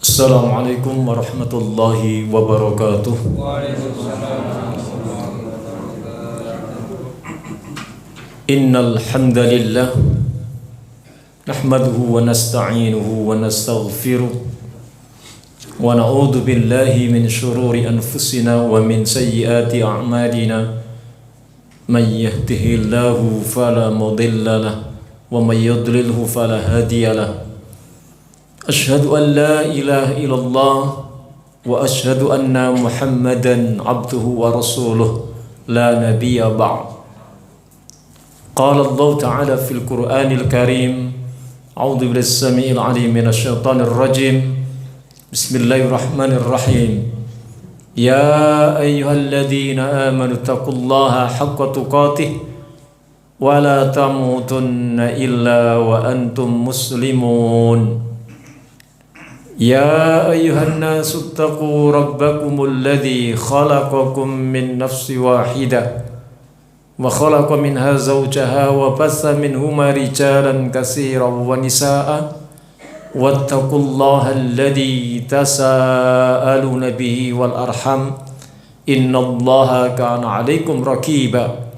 Assalamualaikum warahmatullahi wabarakatuh. Innal hamdalillah nahmaduhu wa nasta'inuhu wa nastaghfiruh wa na'udzu billahi min shururi anfusina wa min sayyiati a'malina. May yahdihillahu fala mudilla lahu wa may yudlilhu fala hadiya lahu. Asyhadu an la ilaha illallah wa asyhadu anna Muhammadan abduhu wa rasuluh la nabiyya ba'd. Qala Allah Ta'ala fil Qur'anil Karim. A'udzu billahi as-sami'il 'alim minasy syaithanir rajim. Bismillahirrahmanirrahim. Ya ayyuhalladzina amanu taqullaha haqqa tuqatih wa la tamutunna illa wa antum muslimun. Ya ayyuhan nasu attaqu rabbakumul ladzi khalaqakum min nafsin wahidah wa khalaqa minha zawjaha wa bassa minhuma rijalan katsiran wa nisaa'a wattaqullaha alladzi tasaaluna bihi wal arham innallaha kana 'alaikum raqiba.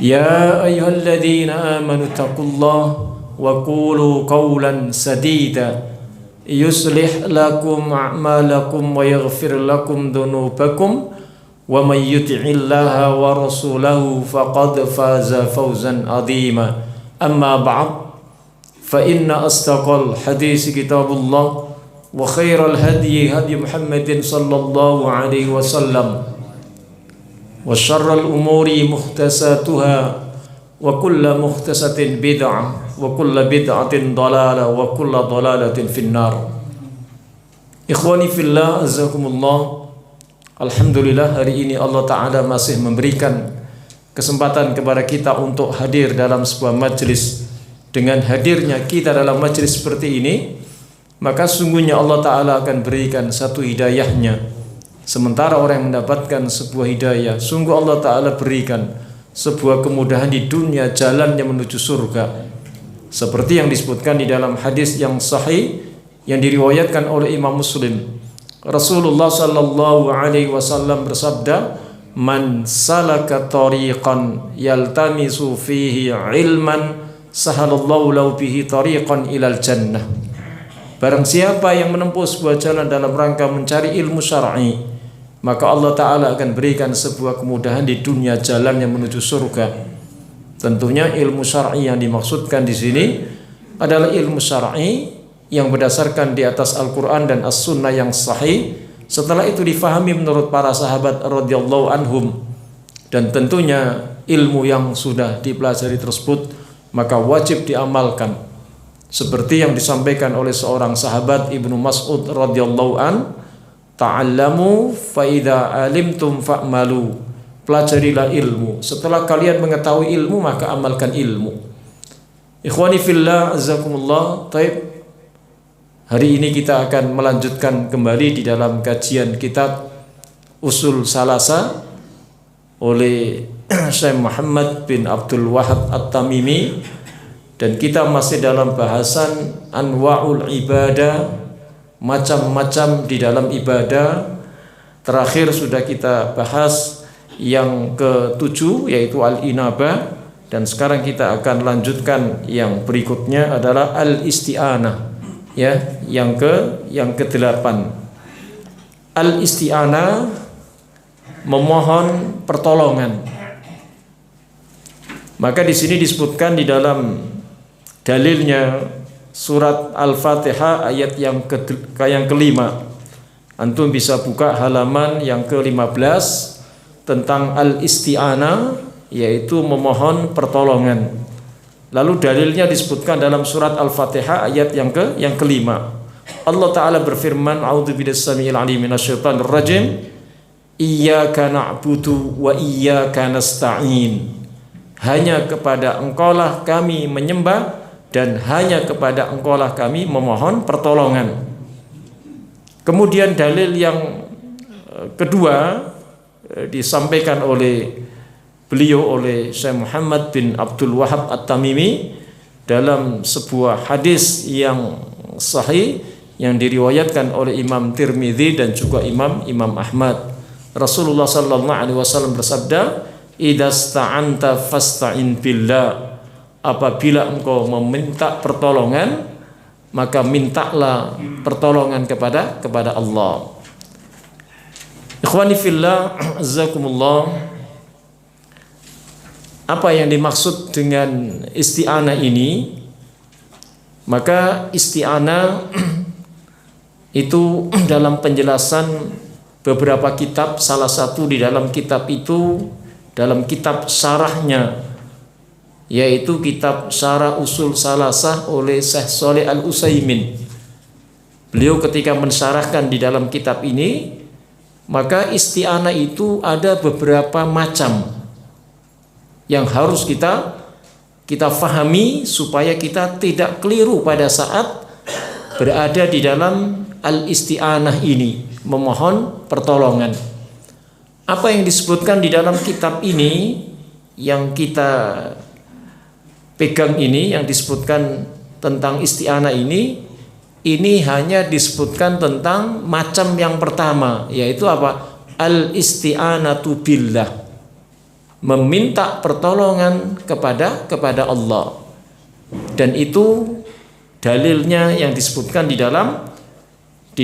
Ya ayyuhalladzina amanu taqullaha wa qulu qawlan sadida yuslih lakum a'malakum wa yaghfir lakum dhunubakum wa may yuti'illaha wa rasulahu faqad faza fawzan 'azima. Amma ba'd, fa inna asdaqal hadits kitabullah wa khairal hadyi hadyi Muhammadin sallallahu alaihi wasallam wa syarrul umuri muhtasatuha wa kullu muhtasatin bid'ah wa kullu bid'atin dhalalah wa kullu dhalalatin finnar. Ikhwani fillah, azakumullah. Alhamdulillah, hari ini Allah Ta'ala masih memberikan kesempatan kepada kita untuk hadir dalam sebuah majlis. Dengan hadirnya kita dalam majlis seperti ini, maka sungguhnya Allah Ta'ala akan berikan satu hidayahnya. Sementara orang yang mendapatkan sebuah hidayah, sungguh Allah Ta'ala berikan sebuah kemudahan di dunia, jalannya menuju surga. Seperti yang disebutkan di dalam hadis yang sahih yang diriwayatkan oleh Imam Muslim. Rasulullah sallallahu alaihi wasallam bersabda, "Man salaka tariqan yaltamisu fihi ilman, sahalallahu lahu bihi tariqan ilal jannah." Barang siapa yang menempuh sebuah jalan dalam rangka mencari ilmu syar'i, maka Allah Ta'ala akan berikan sebuah kemudahan di dunia, jalan yang menuju surga. Tentunya ilmu syar'i yang dimaksudkan di sini adalah ilmu syar'i yang berdasarkan di atas Al-Quran dan As-Sunnah yang sahih. Setelah itu difahami menurut para sahabat radhiyallahu anhum, dan tentunya ilmu yang sudah dipelajari tersebut maka wajib diamalkan. Seperti yang disampaikan oleh seorang sahabat, Ibnu Mas'ud radhiyallahu an, ta'allamu fa idza alimtum fa'malu. Pelajarilah ilmu, setelah kalian mengetahui ilmu maka amalkan ilmu. Ikhwani fillah, azakumullah. Taib, hari ini kita akan melanjutkan kembali di dalam kajian kitab Usul Salasa oleh Syekh Muhammad bin Abdul Wahhab At-Tamimi, dan kita masih dalam bahasan anwa'ul ibadah, macam-macam di dalam ibadah. Terakhir sudah kita bahas yang ke-7 yaitu al-inabah, dan sekarang kita akan lanjutkan yang berikutnya adalah al-isti'anah, ya, yang ke-8. Al-isti'anah, memohon pertolongan. Maka di sini disebutkan di dalam dalilnya surat Al-Fatihah ayat yang kelima. Antum bisa buka halaman yang ke-15 tentang al-isti'anah, yaitu memohon pertolongan. Lalu dalilnya disebutkan dalam surat Al-Fatihah ayat yang kelima. Allah Ta'ala berfirman, A'udzu billahi as-sami'il 'alim minasy syaithanir rajim. Iyyaka na'budu wa iyyaka nasta'in. Hanya kepada Engkaulah kami menyembah dan hanya kepada Engkaulah kami memohon pertolongan. Kemudian dalil yang kedua disampaikan oleh beliau, oleh Syekh Muhammad bin Abdul Wahhab At-Tamimi dalam sebuah hadis yang sahih yang diriwayatkan oleh Imam Tirmidzi dan juga Imam Ahmad. Rasulullah sallallahu alaihi wasallam bersabda, "Idasta'anta fasta'in billah." Apabila engkau meminta pertolongan, maka mintalah pertolongan kepada Allah. Ikhwani fillah, azzakumullah. Apa yang dimaksud dengan isti'anah ini? Maka isti'anah itu dalam penjelasan beberapa kitab, salah satu di dalam kitab itu, dalam kitab syarahnya, yaitu kitab Syarah Usul Salasah oleh Syekh Shalih Al-Utsaimin. Beliau ketika mensyarahkan di dalam kitab ini, maka isti'anah itu ada beberapa macam yang harus kita fahami supaya kita tidak keliru pada saat berada di dalam al-isti'anah ini, memohon pertolongan. Apa yang disebutkan di dalam kitab ini yang kita pegang ini, yang disebutkan tentang isti'anah ini hanya disebutkan tentang macam yang pertama, yaitu apa? Al-isti'anatu billah, meminta pertolongan kepada Allah. Dan itu dalilnya yang disebutkan di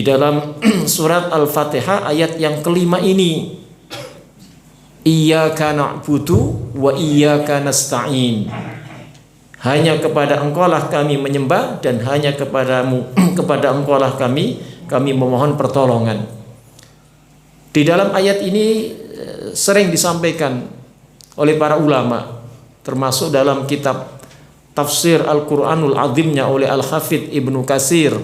dalam surat Al-Fatihah ayat yang kelima ini. Iyyaka na'budu wa iyyaka nasta'in. Hanya kepada Engkaulah kami menyembah dan hanya kepada Engkaulah kami memohon pertolongan. Di dalam ayat ini sering disampaikan oleh para ulama, termasuk dalam kitab tafsir Al-Qur'anul Azimnya oleh Al-Hafidz Ibnu Katsir,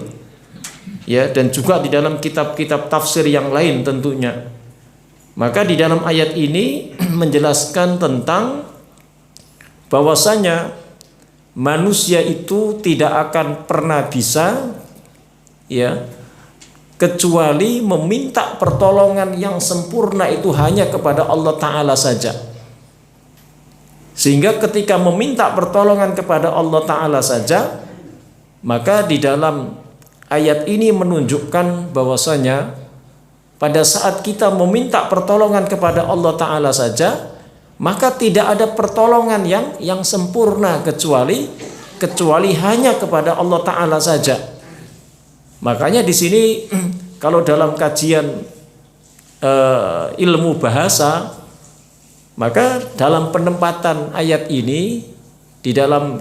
ya, dan juga di dalam kitab-kitab tafsir yang lain tentunya. Maka di dalam ayat ini menjelaskan tentang bahwasanya manusia itu tidak akan pernah bisa, ya, kecuali meminta pertolongan yang sempurna itu hanya kepada Allah Ta'ala saja. Sehingga ketika meminta pertolongan kepada Allah Ta'ala saja, maka di dalam ayat ini menunjukkan bahwasanya pada saat kita meminta pertolongan kepada Allah Ta'ala saja, maka tidak ada pertolongan yang sempurna kecuali hanya kepada Allah Ta'ala saja. Makanya di sini kalau dalam kajian ilmu bahasa, maka dalam penempatan ayat ini, di dalam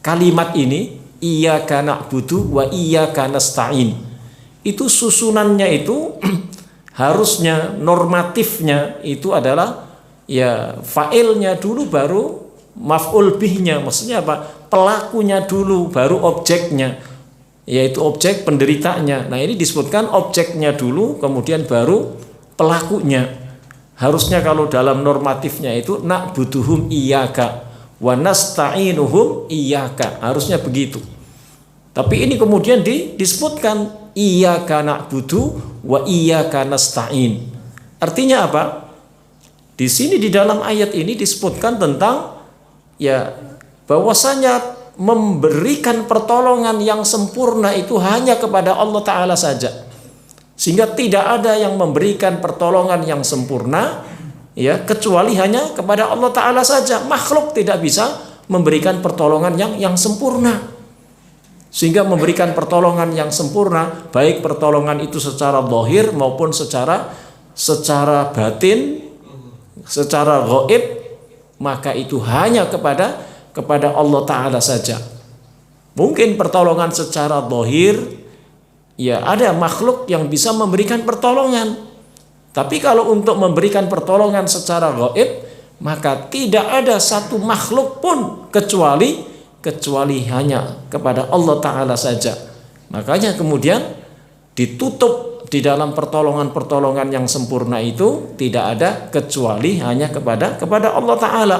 kalimat ini, iyyaka na'budu wa iyyaka nasta'in, itu susunannya itu harusnya normatifnya itu adalah, ya, fa'ilnya dulu baru maf'ul bihnya. Maksudnya apa? Pelakunya dulu baru objeknya, yaitu objek penderitanya. Nah, ini disebutkan objeknya dulu kemudian baru pelakunya. Harusnya kalau dalam normatifnya itu na'buduhum iyyaka wa nasta'inuhum iyyaka, harusnya begitu. Tapi ini kemudian disebutkan iyyaka na'budu wa iyyaka nasta'in. Artinya apa? Di sini di dalam ayat ini disebutkan tentang, ya, bahwasanya memberikan pertolongan yang sempurna itu hanya kepada Allah Ta'ala saja. Sehingga tidak ada yang memberikan pertolongan yang sempurna, ya, kecuali hanya kepada Allah Ta'ala saja. Makhluk tidak bisa memberikan pertolongan yang sempurna. Sehingga memberikan pertolongan yang sempurna, baik pertolongan itu secara zahir maupun secara batin, secara gaib, maka itu hanya kepada Allah Ta'ala saja. Mungkin pertolongan secara zahir, ya, ada makhluk yang bisa memberikan pertolongan. Tapi kalau untuk memberikan pertolongan secara gaib, maka tidak ada satu makhluk pun kecuali hanya kepada Allah Ta'ala saja. Makanya kemudian ditutup di dalam pertolongan-pertolongan yang sempurna itu tidak ada kecuali hanya kepada Allah Ta'ala.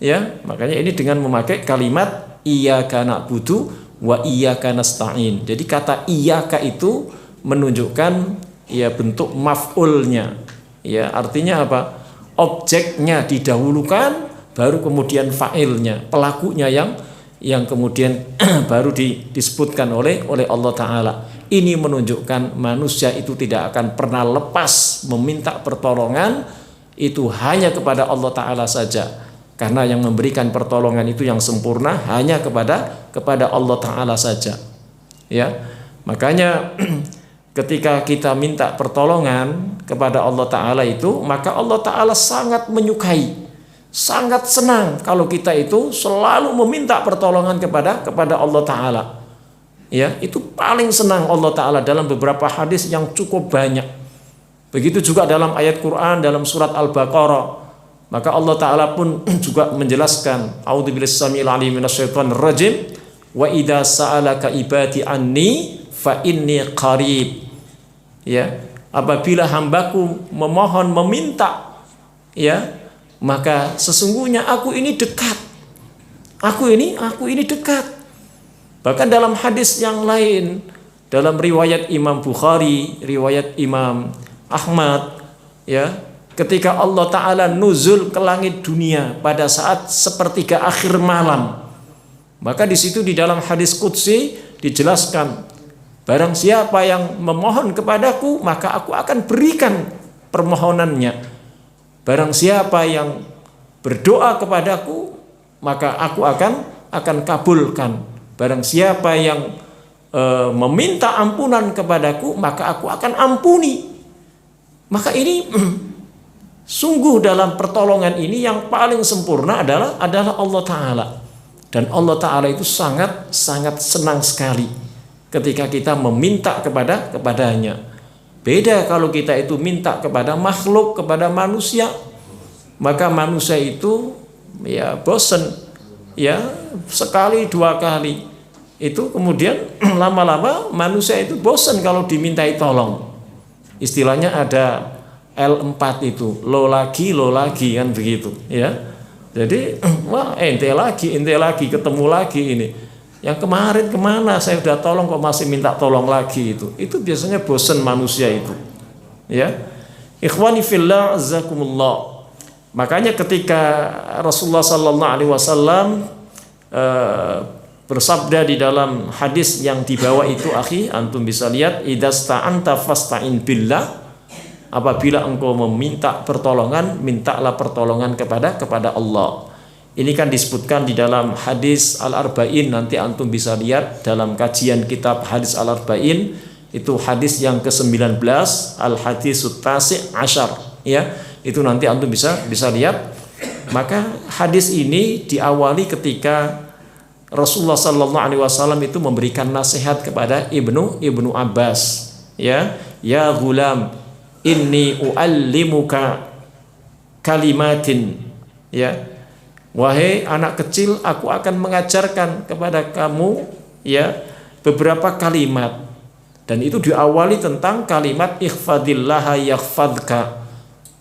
Ya, makanya ini dengan memakai kalimat iyyaka na'budu wa iyyaka nasta'in. Jadi kata iyyaka itu menunjukkan, ya, bentuk maf'ulnya. Ya, artinya apa? Objeknya didahulukan, baru kemudian fa'ilnya, pelakunya yang kemudian baru disebutkan oleh Allah Ta'ala. Ini menunjukkan manusia itu tidak akan pernah lepas meminta pertolongan itu hanya kepada Allah Ta'ala saja. Karena yang memberikan pertolongan itu yang sempurna hanya kepada Allah Ta'ala saja. Ya, makanya ketika kita minta pertolongan kepada Allah Ta'ala itu, maka Allah Ta'ala sangat menyukai, sangat senang kalau kita itu selalu meminta pertolongan kepada Allah Ta'ala. Ya, itu paling senang Allah Ta'ala dalam beberapa hadis yang cukup banyak. Begitu juga dalam ayat Quran dalam surat Al-Baqarah. Maka Allah Ta'ala pun juga menjelaskan, a'udzubillahi samil alim minasyaitonir rajim, wa idza sa'alaka ibadi anni fa inni qarib. Ya, apabila hambaku memohon meminta, ya, maka sesungguhnya aku ini dekat. Aku ini dekat. Bahkan dalam hadis yang lain, dalam riwayat Imam Bukhari, riwayat Imam Ahmad, ya, ketika Allah Ta'ala nuzul ke langit dunia pada saat sepertiga akhir malam, maka di situ di dalam hadis qudsi dijelaskan, barang siapa yang memohon kepadaku maka aku akan berikan permohonannya. Barang siapa yang berdoa kepadaku maka aku akan kabulkan. Barang siapa yang meminta ampunan kepadaku maka aku akan ampuni. Maka ini sungguh dalam pertolongan ini yang paling sempurna adalah Allah Ta'ala. Dan Allah Ta'ala itu sangat senang sekali ketika kita meminta kepadanya. Beda kalau kita itu minta kepada makhluk, kepada manusia, maka manusia itu ya bosan, ya sekali dua kali. Itu kemudian lama-lama manusia itu bosan kalau dimintai tolong. Istilahnya ada L4 itu, lo lagi kan begitu, ya. Jadi wah ente lagi ketemu lagi ini. Yang kemarin kemana saya udah tolong kok masih minta tolong lagi itu. Itu biasanya bosan manusia itu. Ya. Ikhwani fillah azakumullah. Makanya ketika Rasulullah sallallahu alaihi wasallam bersabda di dalam hadis yang dibawa itu, akhi, antum bisa lihat, idasta'anta fasta'in billah. Apabila engkau meminta pertolongan, mintalah pertolongan kepada Allah. Ini kan disebutkan di dalam hadis Al-Arba'in, nanti antum bisa lihat dalam kajian kitab hadis Al-Arba'in, itu hadis yang ke-19, Al-Hadisut Tasi' Asyar, ya. Itu nanti antum bisa lihat. Maka hadis ini diawali ketika Rasulullah sallallahu alaihi wasallam itu memberikan nasihat kepada Ibnu Abbas, ya gulam inni uallimuka kalimatin, ya wahai anak kecil, aku akan mengajarkan kepada kamu, ya, beberapa kalimat. Dan itu diawali tentang kalimat ihfadillaha yahfadka,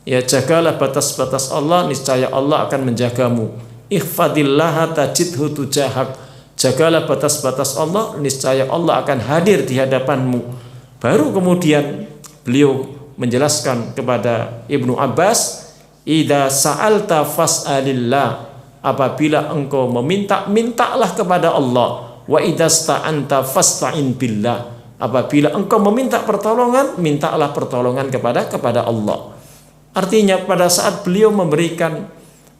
ya, jagalah batas-batas Allah, niscaya Allah akan menjagamu. Ihfadillaha tajidhu tujahak, jagalah batas-batas Allah, niscaya Allah akan hadir di hadapanmu. Baru kemudian beliau menjelaskan kepada Ibnu Abbas, idza sa'alta fas'alillah, apabila engkau meminta, mintalah kepada Allah. Wa idza sta'anta fasta'in billah, apabila engkau meminta pertolongan, mintalah pertolongan kepada Allah. Artinya pada saat beliau memberikan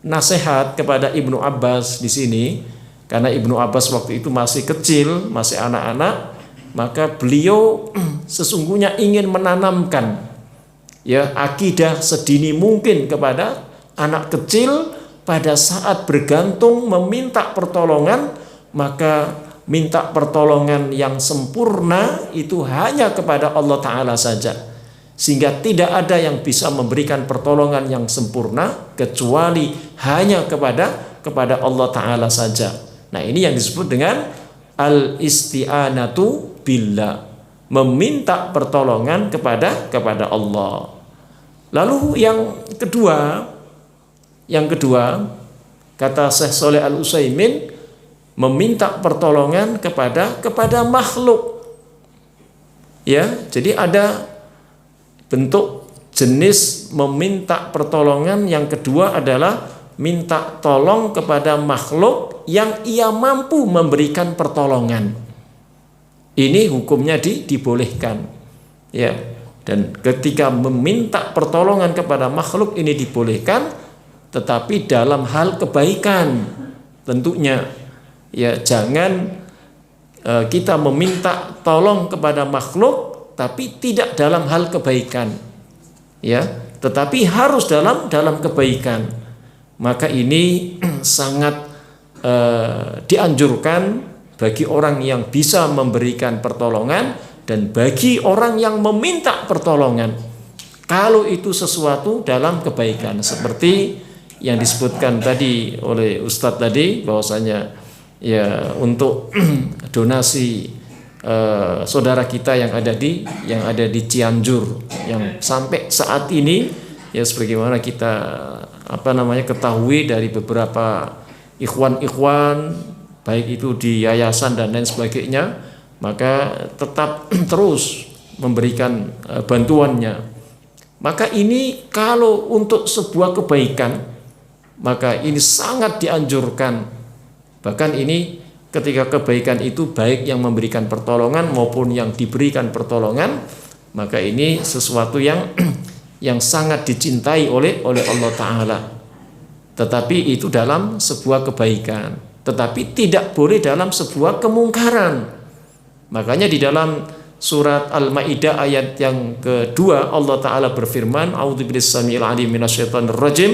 nasihat kepada Ibnu Abbas di sini, karena Ibnu Abbas waktu itu masih kecil, masih anak-anak, maka beliau sesungguhnya ingin menanamkan, ya, akidah sedini mungkin kepada anak kecil. Pada saat bergantung meminta pertolongan, maka minta pertolongan yang sempurna itu hanya kepada Allah Ta'ala saja, sehingga tidak ada yang bisa memberikan pertolongan yang sempurna kecuali hanya kepada Allah Ta'ala saja. Nah, ini yang disebut dengan al-isti'anatu billah, meminta pertolongan kepada Allah. Lalu yang kedua kata Syekh Shalih Al-Utsaimin, meminta pertolongan kepada makhluk. Ya, jadi ada bentuk jenis meminta pertolongan yang kedua adalah minta tolong kepada makhluk yang ia mampu memberikan pertolongan. ini hukumnya dibolehkan. Ya. Dan ketika meminta pertolongan kepada makhluk ini dibolehkan, tetapi dalam hal kebaikan tentunya. Ya, jangan kita meminta tolong kepada makhluk tapi tidak dalam hal kebaikan. Ya, tetapi harus dalam kebaikan. Maka ini sangat dianjurkan bagi orang yang bisa memberikan pertolongan dan bagi orang yang meminta pertolongan, kalau itu sesuatu dalam kebaikan, seperti yang disebutkan tadi oleh Ustadz tadi, bahwasanya ya untuk donasi saudara kita yang ada di Cianjur, yang sampai saat ini ya sebagaimana kita ketahui dari beberapa ikhwan baik itu di yayasan dan lain sebagainya, maka tetap terus memberikan bantuannya. Maka ini kalau untuk sebuah kebaikan, maka ini sangat dianjurkan. Bahkan ini ketika kebaikan itu baik yang memberikan pertolongan maupun yang diberikan pertolongan, maka ini sesuatu yang sangat dicintai oleh Allah Ta'ala. Tetapi itu dalam sebuah kebaikan, tetapi tidak boleh dalam sebuah kemungkaran. Makanya di dalam surat Al-Maidah ayat yang kedua Allah Ta'ala berfirman, a'udzubillahi samiil alim minasyaitonir rajim,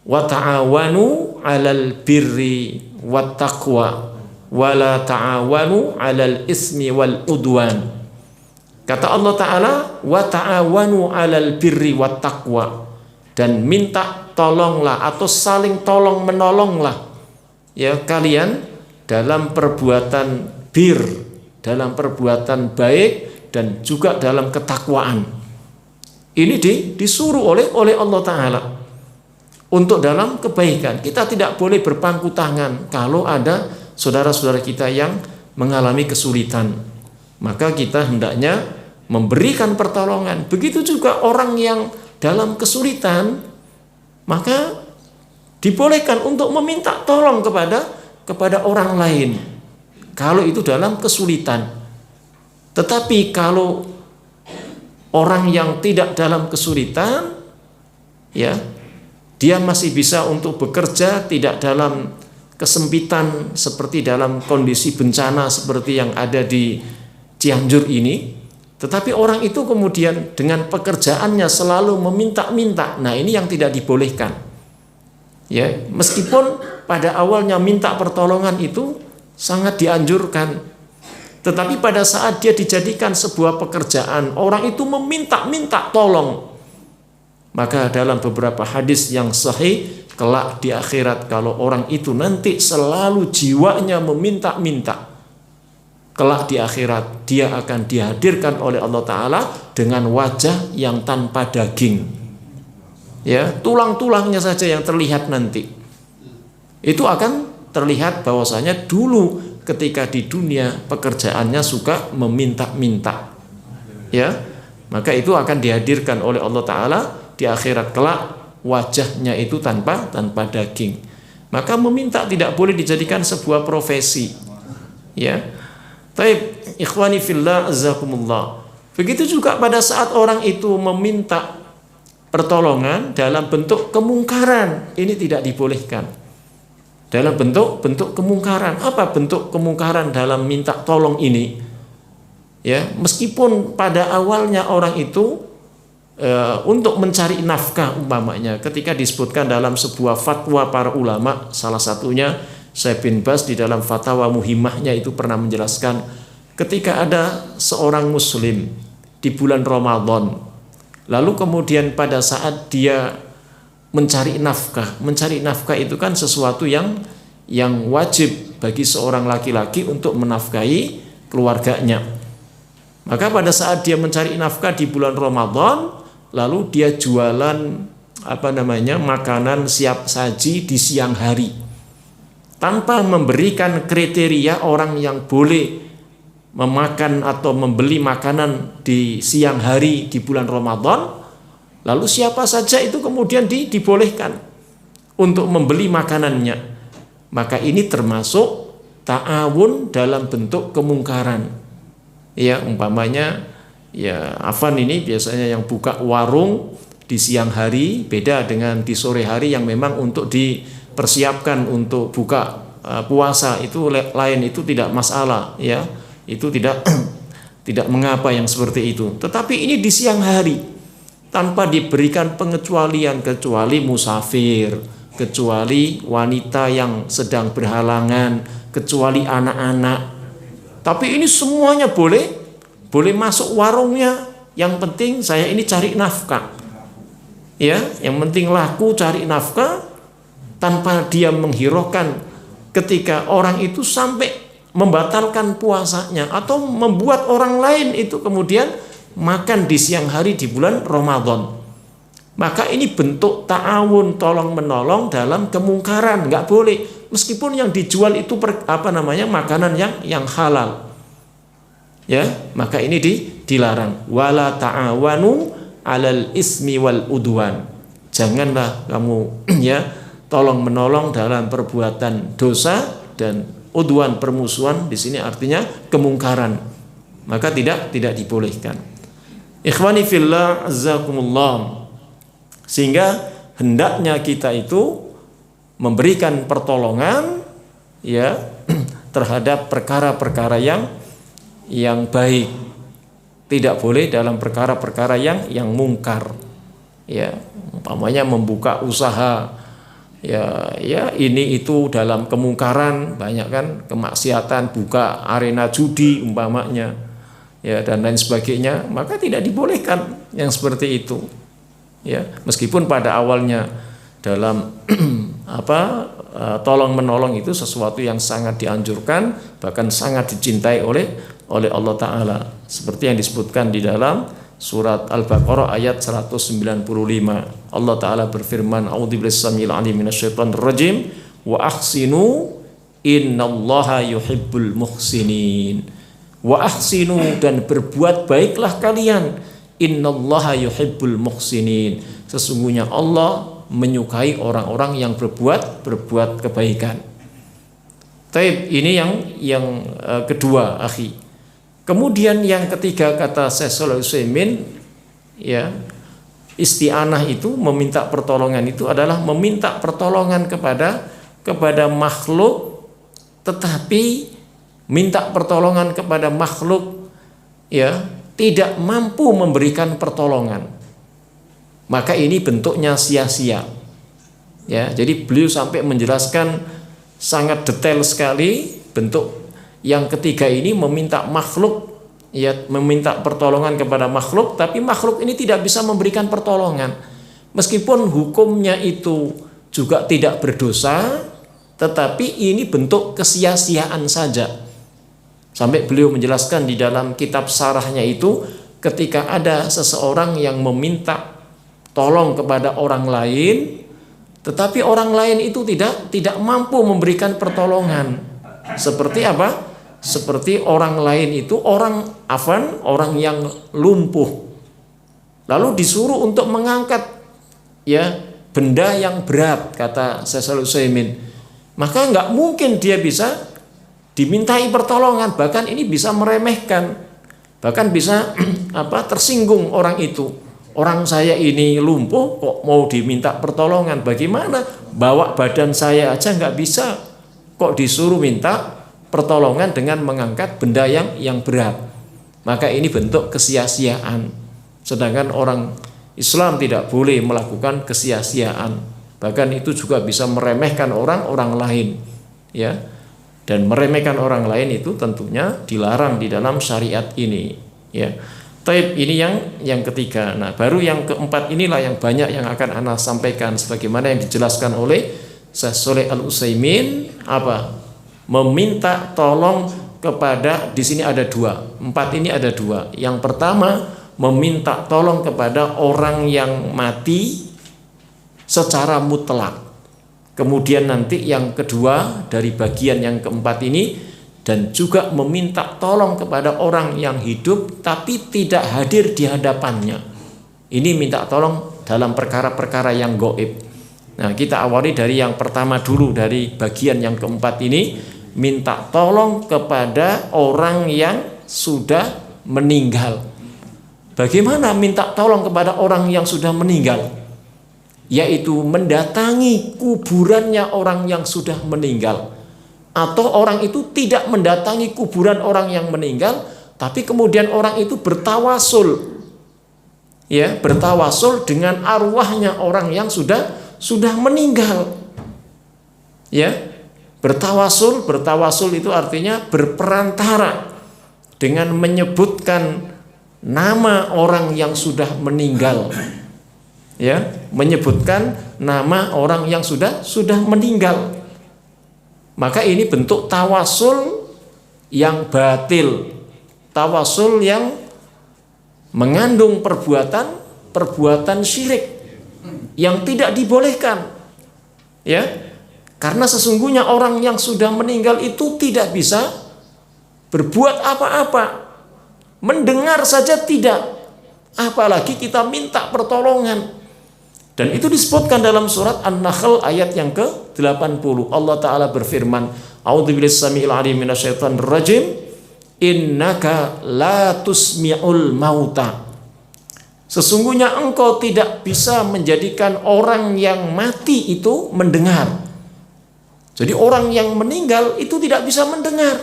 wa ta'awanu 'alal birri wat taqwa wa la ta'awanu 'alal ismi wal udwan. Kata Allah Ta'ala, wa ta'awanu 'alal birri wat taqwa, dan minta tolonglah atau saling tolong menolonglah ya kalian dalam perbuatan bir, dalam perbuatan baik dan juga dalam ketakwaan. Ini disuruh oleh Allah Ta'ala untuk dalam kebaikan. Kita tidak boleh berpangku tangan kalau ada saudara-saudara kita yang mengalami kesulitan. Maka kita hendaknya memberikan pertolongan. Begitu juga orang yang dalam kesulitan, maka dibolehkan untuk meminta tolong kepada orang lain kalau itu dalam kesulitan. Tetapi kalau orang yang tidak dalam kesulitan, ya, dia masih bisa untuk bekerja tidak dalam kesempitan seperti dalam kondisi bencana seperti yang ada di Cianjur ini. Tetapi orang itu kemudian dengan pekerjaannya selalu meminta-minta. Nah, ini yang tidak dibolehkan. Ya, meskipun pada awalnya minta pertolongan itu sangat dianjurkan, tetapi pada saat dia dijadikan sebuah pekerjaan, orang itu meminta-minta tolong, maka dalam beberapa hadis yang sahih, kelak di akhirat kalau orang itu nanti selalu jiwanya meminta-minta, kelak di akhirat dia akan dihadirkan oleh Allah Ta'ala dengan wajah yang tanpa daging, ya, tulang-tulangnya saja yang terlihat nanti. Itu akan terlihat bahwasanya dulu ketika di dunia pekerjaannya suka meminta-minta, ya, maka itu akan dihadirkan oleh Allah Ta'ala di akhirat kelak, wajahnya itu tanpa daging. Maka meminta tidak boleh dijadikan sebuah profesi, ya. Taib, ikhwani fillah azakumullah. Begitu juga pada saat orang itu meminta pertolongan dalam bentuk kemungkaran, ini tidak dibolehkan. Dalam bentuk kemungkaran. Apa bentuk kemungkaran dalam minta tolong ini? Ya, meskipun pada awalnya orang itu untuk mencari nafkah umpamanya, ketika disebutkan dalam sebuah fatwa para ulama, salah satunya Syekh bin Baz di dalam fatwa muhimmahnya itu pernah menjelaskan, ketika ada seorang muslim di bulan Ramadan, lalu kemudian pada saat dia mencari nafkah itu kan sesuatu yang wajib bagi seorang laki-laki untuk menafkahi keluarganya. Maka pada saat dia mencari nafkah di bulan Ramadan, lalu dia jualan makanan siap saji di siang hari, tanpa memberikan kriteria orang yang boleh memakan atau membeli makanan di siang hari di bulan Ramadan. Lalu siapa saja itu kemudian dibolehkan untuk membeli makanannya. Maka ini termasuk ta'awun dalam bentuk kemungkaran. Ya, umpamanya ya Afan ini biasanya yang buka warung di siang hari, beda dengan di sore hari yang memang untuk dipersiapkan untuk buka puasa, itu lain, itu tidak masalah ya. Itu tidak tidak mengapa yang seperti itu. Tetapi ini di siang hari tanpa diberikan pengecualian, kecuali musafir, kecuali wanita yang sedang berhalangan, kecuali anak-anak. Tapi ini semuanya boleh masuk warungnya. Yang penting saya ini cari nafkah. Ya, yang penting laku cari nafkah, tanpa dia menghiraukan ketika orang itu sampai membatalkan puasanya atau membuat orang lain itu kemudian makan di siang hari di bulan Ramadan. Maka ini bentuk ta'awun, tolong menolong dalam kemungkaran, nggak boleh. Meskipun yang dijual itu makanan yang halal. Ya, maka ini dilarang. Wala ta'awanu 'alal ismi wal udwan. Janganlah kamu ya tolong menolong dalam perbuatan dosa dan udwan, permusuhan di sini artinya kemungkaran. Maka tidak dibolehkan. Ikhwani fillah azzakumullah. Sehingga hendaknya kita itu memberikan pertolongan ya terhadap perkara-perkara yang baik. Tidak boleh dalam perkara-perkara yang mungkar. Ya, umpamanya membuka usaha ya ini itu dalam kemungkaran, banyak kan kemaksiatan, buka arena judi umpamanya. Ya, dan lain sebagainya, maka tidak dibolehkan yang seperti itu. Ya, meskipun pada awalnya dalam tolong menolong itu sesuatu yang sangat dianjurkan, bahkan sangat dicintai oleh Allah Ta'ala, seperti yang disebutkan di dalam surat Al-Baqarah ayat 195. Allah Ta'ala berfirman, a'udzubillahi samil alim minasyaitonir rajim, wa ahsinu innallaha yuhibbul muhsinin. Wa ahsinu, dan berbuat baiklah kalian, innallaha yuhibbul muhsinin, sesungguhnya Allah menyukai orang-orang yang berbuat kebaikan. Taib, ini yang kedua, akhi. Kemudian yang ketiga, kata Syekh Shalih Utsaimin, ya, isti'anah itu, meminta pertolongan itu adalah meminta pertolongan kepada makhluk, tetapi minta pertolongan kepada makhluk ya tidak mampu memberikan pertolongan. Maka ini bentuknya sia-sia. Ya, jadi beliau sampai menjelaskan sangat detail sekali bentuk yang ketiga ini, meminta makhluk, ya, meminta pertolongan kepada makhluk, tapi makhluk ini tidak bisa memberikan pertolongan. Meskipun hukumnya itu juga tidak berdosa, tetapi ini bentuk kesia-siaan saja. Sampai beliau menjelaskan di dalam kitab sarahnya itu, ketika ada seseorang yang meminta tolong kepada orang lain, tetapi orang lain itu tidak mampu memberikan pertolongan. Seperti apa? Seperti orang lain itu orang yang lumpuh, lalu disuruh untuk mengangkat ya benda yang berat, kata Syekh Shalih Utsaimin, maka nggak mungkin dia bisa dimintai pertolongan, bahkan ini bisa meremehkan, bahkan bisa tersinggung orang itu. Orang saya ini lumpuh kok mau diminta pertolongan, bagaimana? Bawa badan saya aja nggak bisa, kok disuruh minta pertolongan dengan mengangkat benda yang berat. Maka ini bentuk kesia-siaan. Sedangkan orang Islam tidak boleh melakukan kesia-siaan. Bahkan itu juga bisa meremehkan orang lain, ya. Dan meremehkan orang lain itu tentunya dilarang di dalam syariat ini, ya. Taib, ini yang ketiga. Nah, baru yang keempat inilah yang banyak yang akan ana sampaikan sebagaimana yang dijelaskan oleh Syekh Shalih Al-Utsaimin, meminta tolong kepada, di sini ada dua, empat ini ada dua. Yang pertama, meminta tolong kepada orang yang mati secara mutlak. Kemudian nanti yang kedua dari bagian yang keempat ini, dan juga meminta tolong kepada orang yang hidup tapi tidak hadir di hadapannya. Ini minta tolong dalam perkara-perkara yang gaib. Nah, kita awali dari yang pertama dulu, dari bagian yang keempat ini, minta tolong kepada orang yang sudah meninggal. Bagaimana minta tolong kepada orang yang sudah meninggal? Yaitu mendatangi kuburannya orang yang sudah meninggal. Atau orang itu tidak mendatangi kuburan orang yang meninggal, tapi kemudian orang itu bertawasul. Ya, bertawasul dengan arwahnya orang yang sudah meninggal. Ya, bertawasul itu artinya berperantara dengan menyebutkan nama orang yang sudah meninggal. Ya, menyebutkan nama orang yang sudah meninggal. Maka ini bentuk tawasul yang batil, tawasul yang mengandung perbuatan syirik yang tidak dibolehkan. Ya, karena sesungguhnya orang yang sudah meninggal itu tidak bisa berbuat apa-apa, mendengar saja tidak, apalagi kita minta pertolongan. Dan itu disebutkan dalam surat An-Nahl ayat yang ke-80. Allah Ta'ala berfirman, A'udzubillahi samii'il 'aliim minasyaitonir rajim, innaka la tusmi'ul mauta. Sesungguhnya engkau tidak bisa menjadikan orang yang mati itu mendengar. Jadi orang yang meninggal itu tidak bisa mendengar.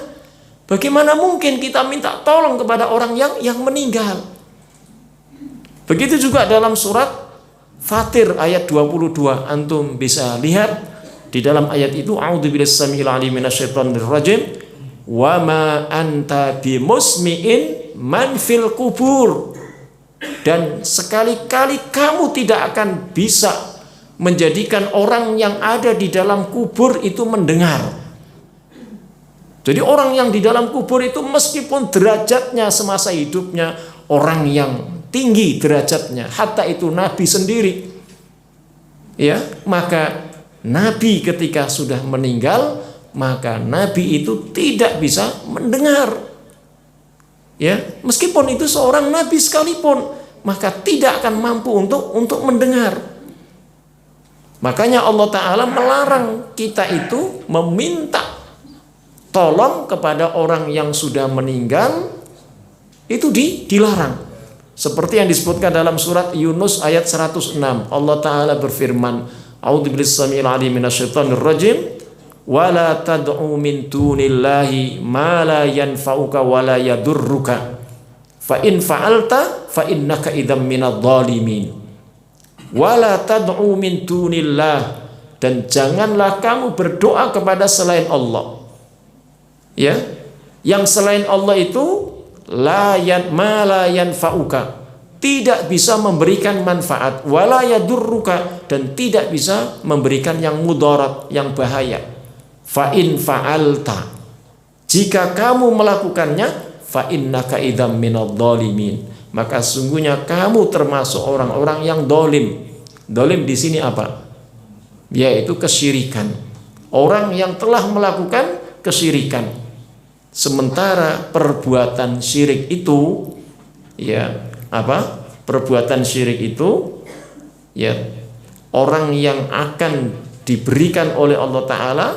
Bagaimana mungkin kita minta tolong kepada orang yang meninggal? Begitu juga dalam surat Fatir ayat 22, antum bisa lihat di dalam ayat itu, a'udzubillahi samii'il 'aliim minasyaitonir rajim, wa ma anta bimusmi'in man fil kubur. Dan sekali-kali kamu tidak akan bisa menjadikan orang yang ada di dalam kubur itu mendengar. Jadi orang yang di dalam kubur itu meskipun derajatnya semasa hidupnya orang yang tinggi derajatnya, hatta itu Nabi sendiri, ya, maka Nabi ketika sudah meninggal, maka Nabi itu tidak bisa mendengar, ya, meskipun itu seorang Nabi sekalipun, maka tidak akan mampu untuk mendengar. Makanya Allah Ta'ala melarang kita itu meminta tolong kepada orang yang sudah meninggal, itu dilarang. Seperti yang disebutkan dalam surat Yunus ayat 106. Allah Ta'ala berfirman, A'udzubillahi samii'il 'aliim minasyaitonir rajim, wa la tad'u min dunillahi ma la yanfa'uka wa la yadurruka. Fa in fa'alta fa innaka idzam minadh dhalimin. Wa la tad'u min dunillah, dan janganlah kamu berdoa kepada selain Allah. Ya, yang selain Allah itu ma la yanfa'uka, tidak bisa memberikan manfaat, wala yadurruka, dan tidak bisa memberikan yang mudarat, yang bahaya. Fa in fa'alta, jika kamu melakukannya, fa innaka idzam minadh dhalimin, maka sungguhnya kamu termasuk orang-orang yang dolim. Dolim di sini apa? Yaitu kesyirikan. Orang yang telah melakukan kesyirikan. Sementara perbuatan syirik itu, ya, apa? Perbuatan syirik itu, ya, orang yang akan diberikan oleh Allah Ta'ala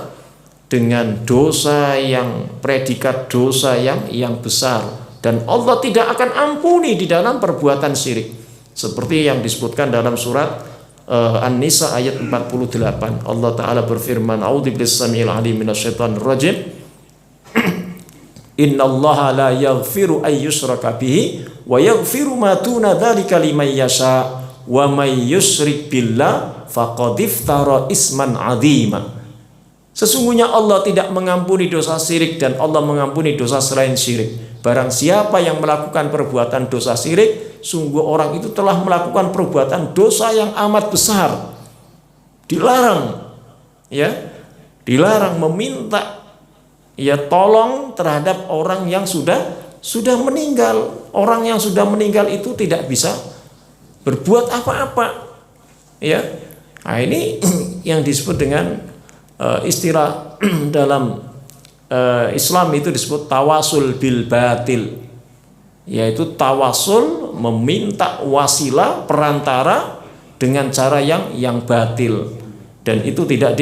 dengan dosa yang predikat dosa yang besar, dan Allah tidak akan ampuni di dalam perbuatan syirik, seperti yang disebutkan dalam surat An-Nisa ayat 48. Allah Ta'ala berfirman, A'udzubillahi samii'il 'aliim minasyaitonir rajim, innallaha la yaghfiru ay yushraka bihi wa yaghfiru ma duna dzalika liman yasha wa may yusyrik billah faqad iftara isman 'adzima. Sesungguhnya Allah tidak mengampuni dosa syirik dan Allah mengampuni dosa selain syirik. Barang siapa yang melakukan perbuatan dosa syirik, sungguh orang itu telah melakukan perbuatan dosa yang amat besar. Dilarang, ya, dilarang meminta, ya, tolong terhadap orang yang sudah meninggal. Orang yang sudah meninggal itu tidak bisa berbuat apa-apa, ya. Nah, ini yang disebut dengan istilah dalam Islam itu disebut tawasul bil batil, yaitu tawasul meminta wasilah perantara dengan cara yang batil, dan itu tidak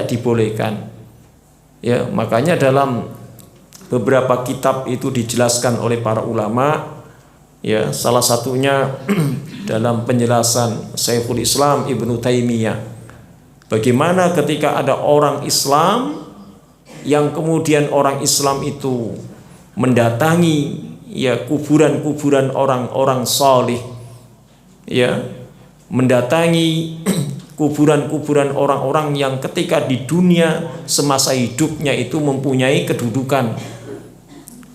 dibolehkan. Ya, makanya dalam beberapa kitab itu dijelaskan oleh para ulama. Ya, salah satunya dalam penjelasan Syekhul Islam Ibnu Taimiyah. Bagaimana ketika ada orang Islam yang kemudian orang Islam itu mendatangi ya kuburan-kuburan orang-orang salih, ya, mendatangi kuburan-kuburan orang-orang yang ketika di dunia semasa hidupnya itu mempunyai kedudukan.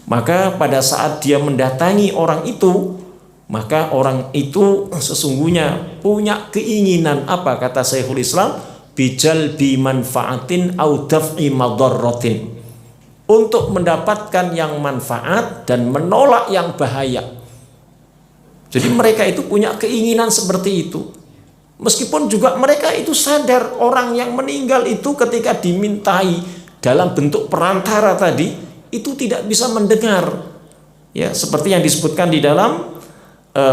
Maka pada saat dia mendatangi orang itu, maka orang itu sesungguhnya punya keinginan apa, kata Syekhul Islam, bijalbi manfaatin au daf'i madarratin, untuk mendapatkan yang manfaat dan menolak yang bahaya. Jadi mereka itu punya keinginan seperti itu. Meskipun juga mereka itu sadar orang yang meninggal itu ketika dimintai dalam bentuk perantara tadi itu tidak bisa mendengar. Ya, seperti yang disebutkan di dalam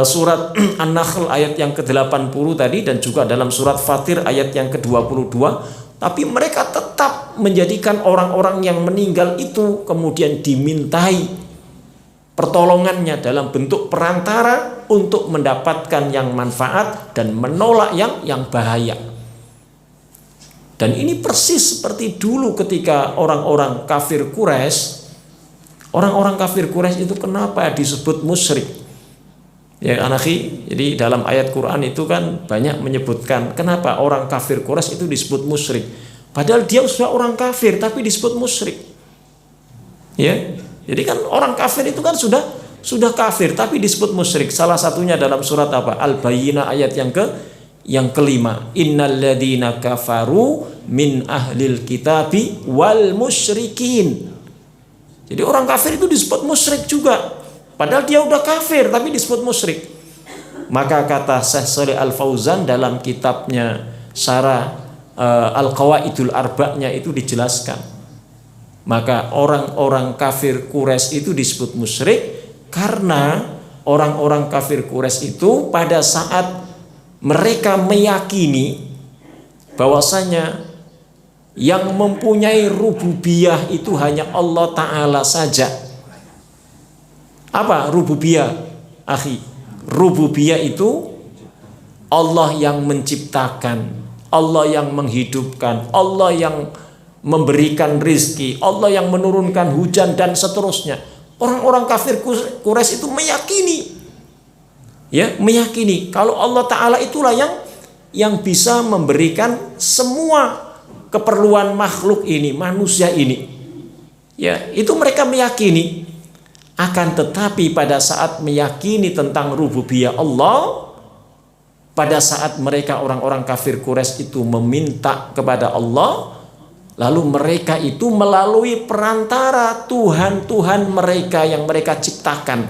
surat An-Nahl ayat yang ke-80 tadi dan juga dalam surat Fatir ayat yang ke-22. Tapi mereka tetap menjadikan orang-orang yang meninggal itu kemudian dimintai pertolongannya dalam bentuk perantara untuk mendapatkan yang manfaat dan menolak yang bahaya. Dan ini persis seperti dulu ketika orang-orang kafir Quraisy. Orang-orang kafir Quraisy itu kenapa disebut musyrik? Ya anakhi, jadi dalam ayat Quran itu kan banyak menyebutkan kenapa orang kafir Quraisy itu disebut musyrik. Padahal dia sudah orang kafir tapi disebut musyrik. Ya. Jadi kan orang kafir itu kan sudah kafir tapi disebut musyrik. Salah satunya dalam surat apa? Al-Bayyinah ayat yang kelima. Innal ladzina kafaru min ahlil kitabi wal musyrikin. Jadi orang kafir itu disebut musyrik juga. Padahal dia udah kafir tapi disebut musyrik. Maka kata Syekh Shalih Al Fauzan dalam kitabnya Syarah Al-Qawaidul Arba'nya itu dijelaskan. Maka orang-orang kafir Quraisy itu disebut musyrik karena orang-orang kafir Quraisy itu pada saat mereka meyakini bahwasanya yang mempunyai rububiyah itu hanya Allah Ta'ala saja. Apa rububiyah, akhi? Rububiyah itu Allah yang menciptakan, Allah yang menghidupkan, Allah yang memberikan rizki, Allah yang menurunkan hujan dan seterusnya. Orang-orang kafir Quraisy itu meyakini kalau Allah Ta'ala itulah yang bisa memberikan semua keperluan makhluk ini, manusia ini. Ya, itu mereka meyakini. Akan tetapi pada saat meyakini tentang rububiyah Allah, pada saat mereka orang-orang kafir Quraisy itu meminta kepada Allah, lalu mereka itu melalui perantara Tuhan-Tuhan mereka yang mereka ciptakan.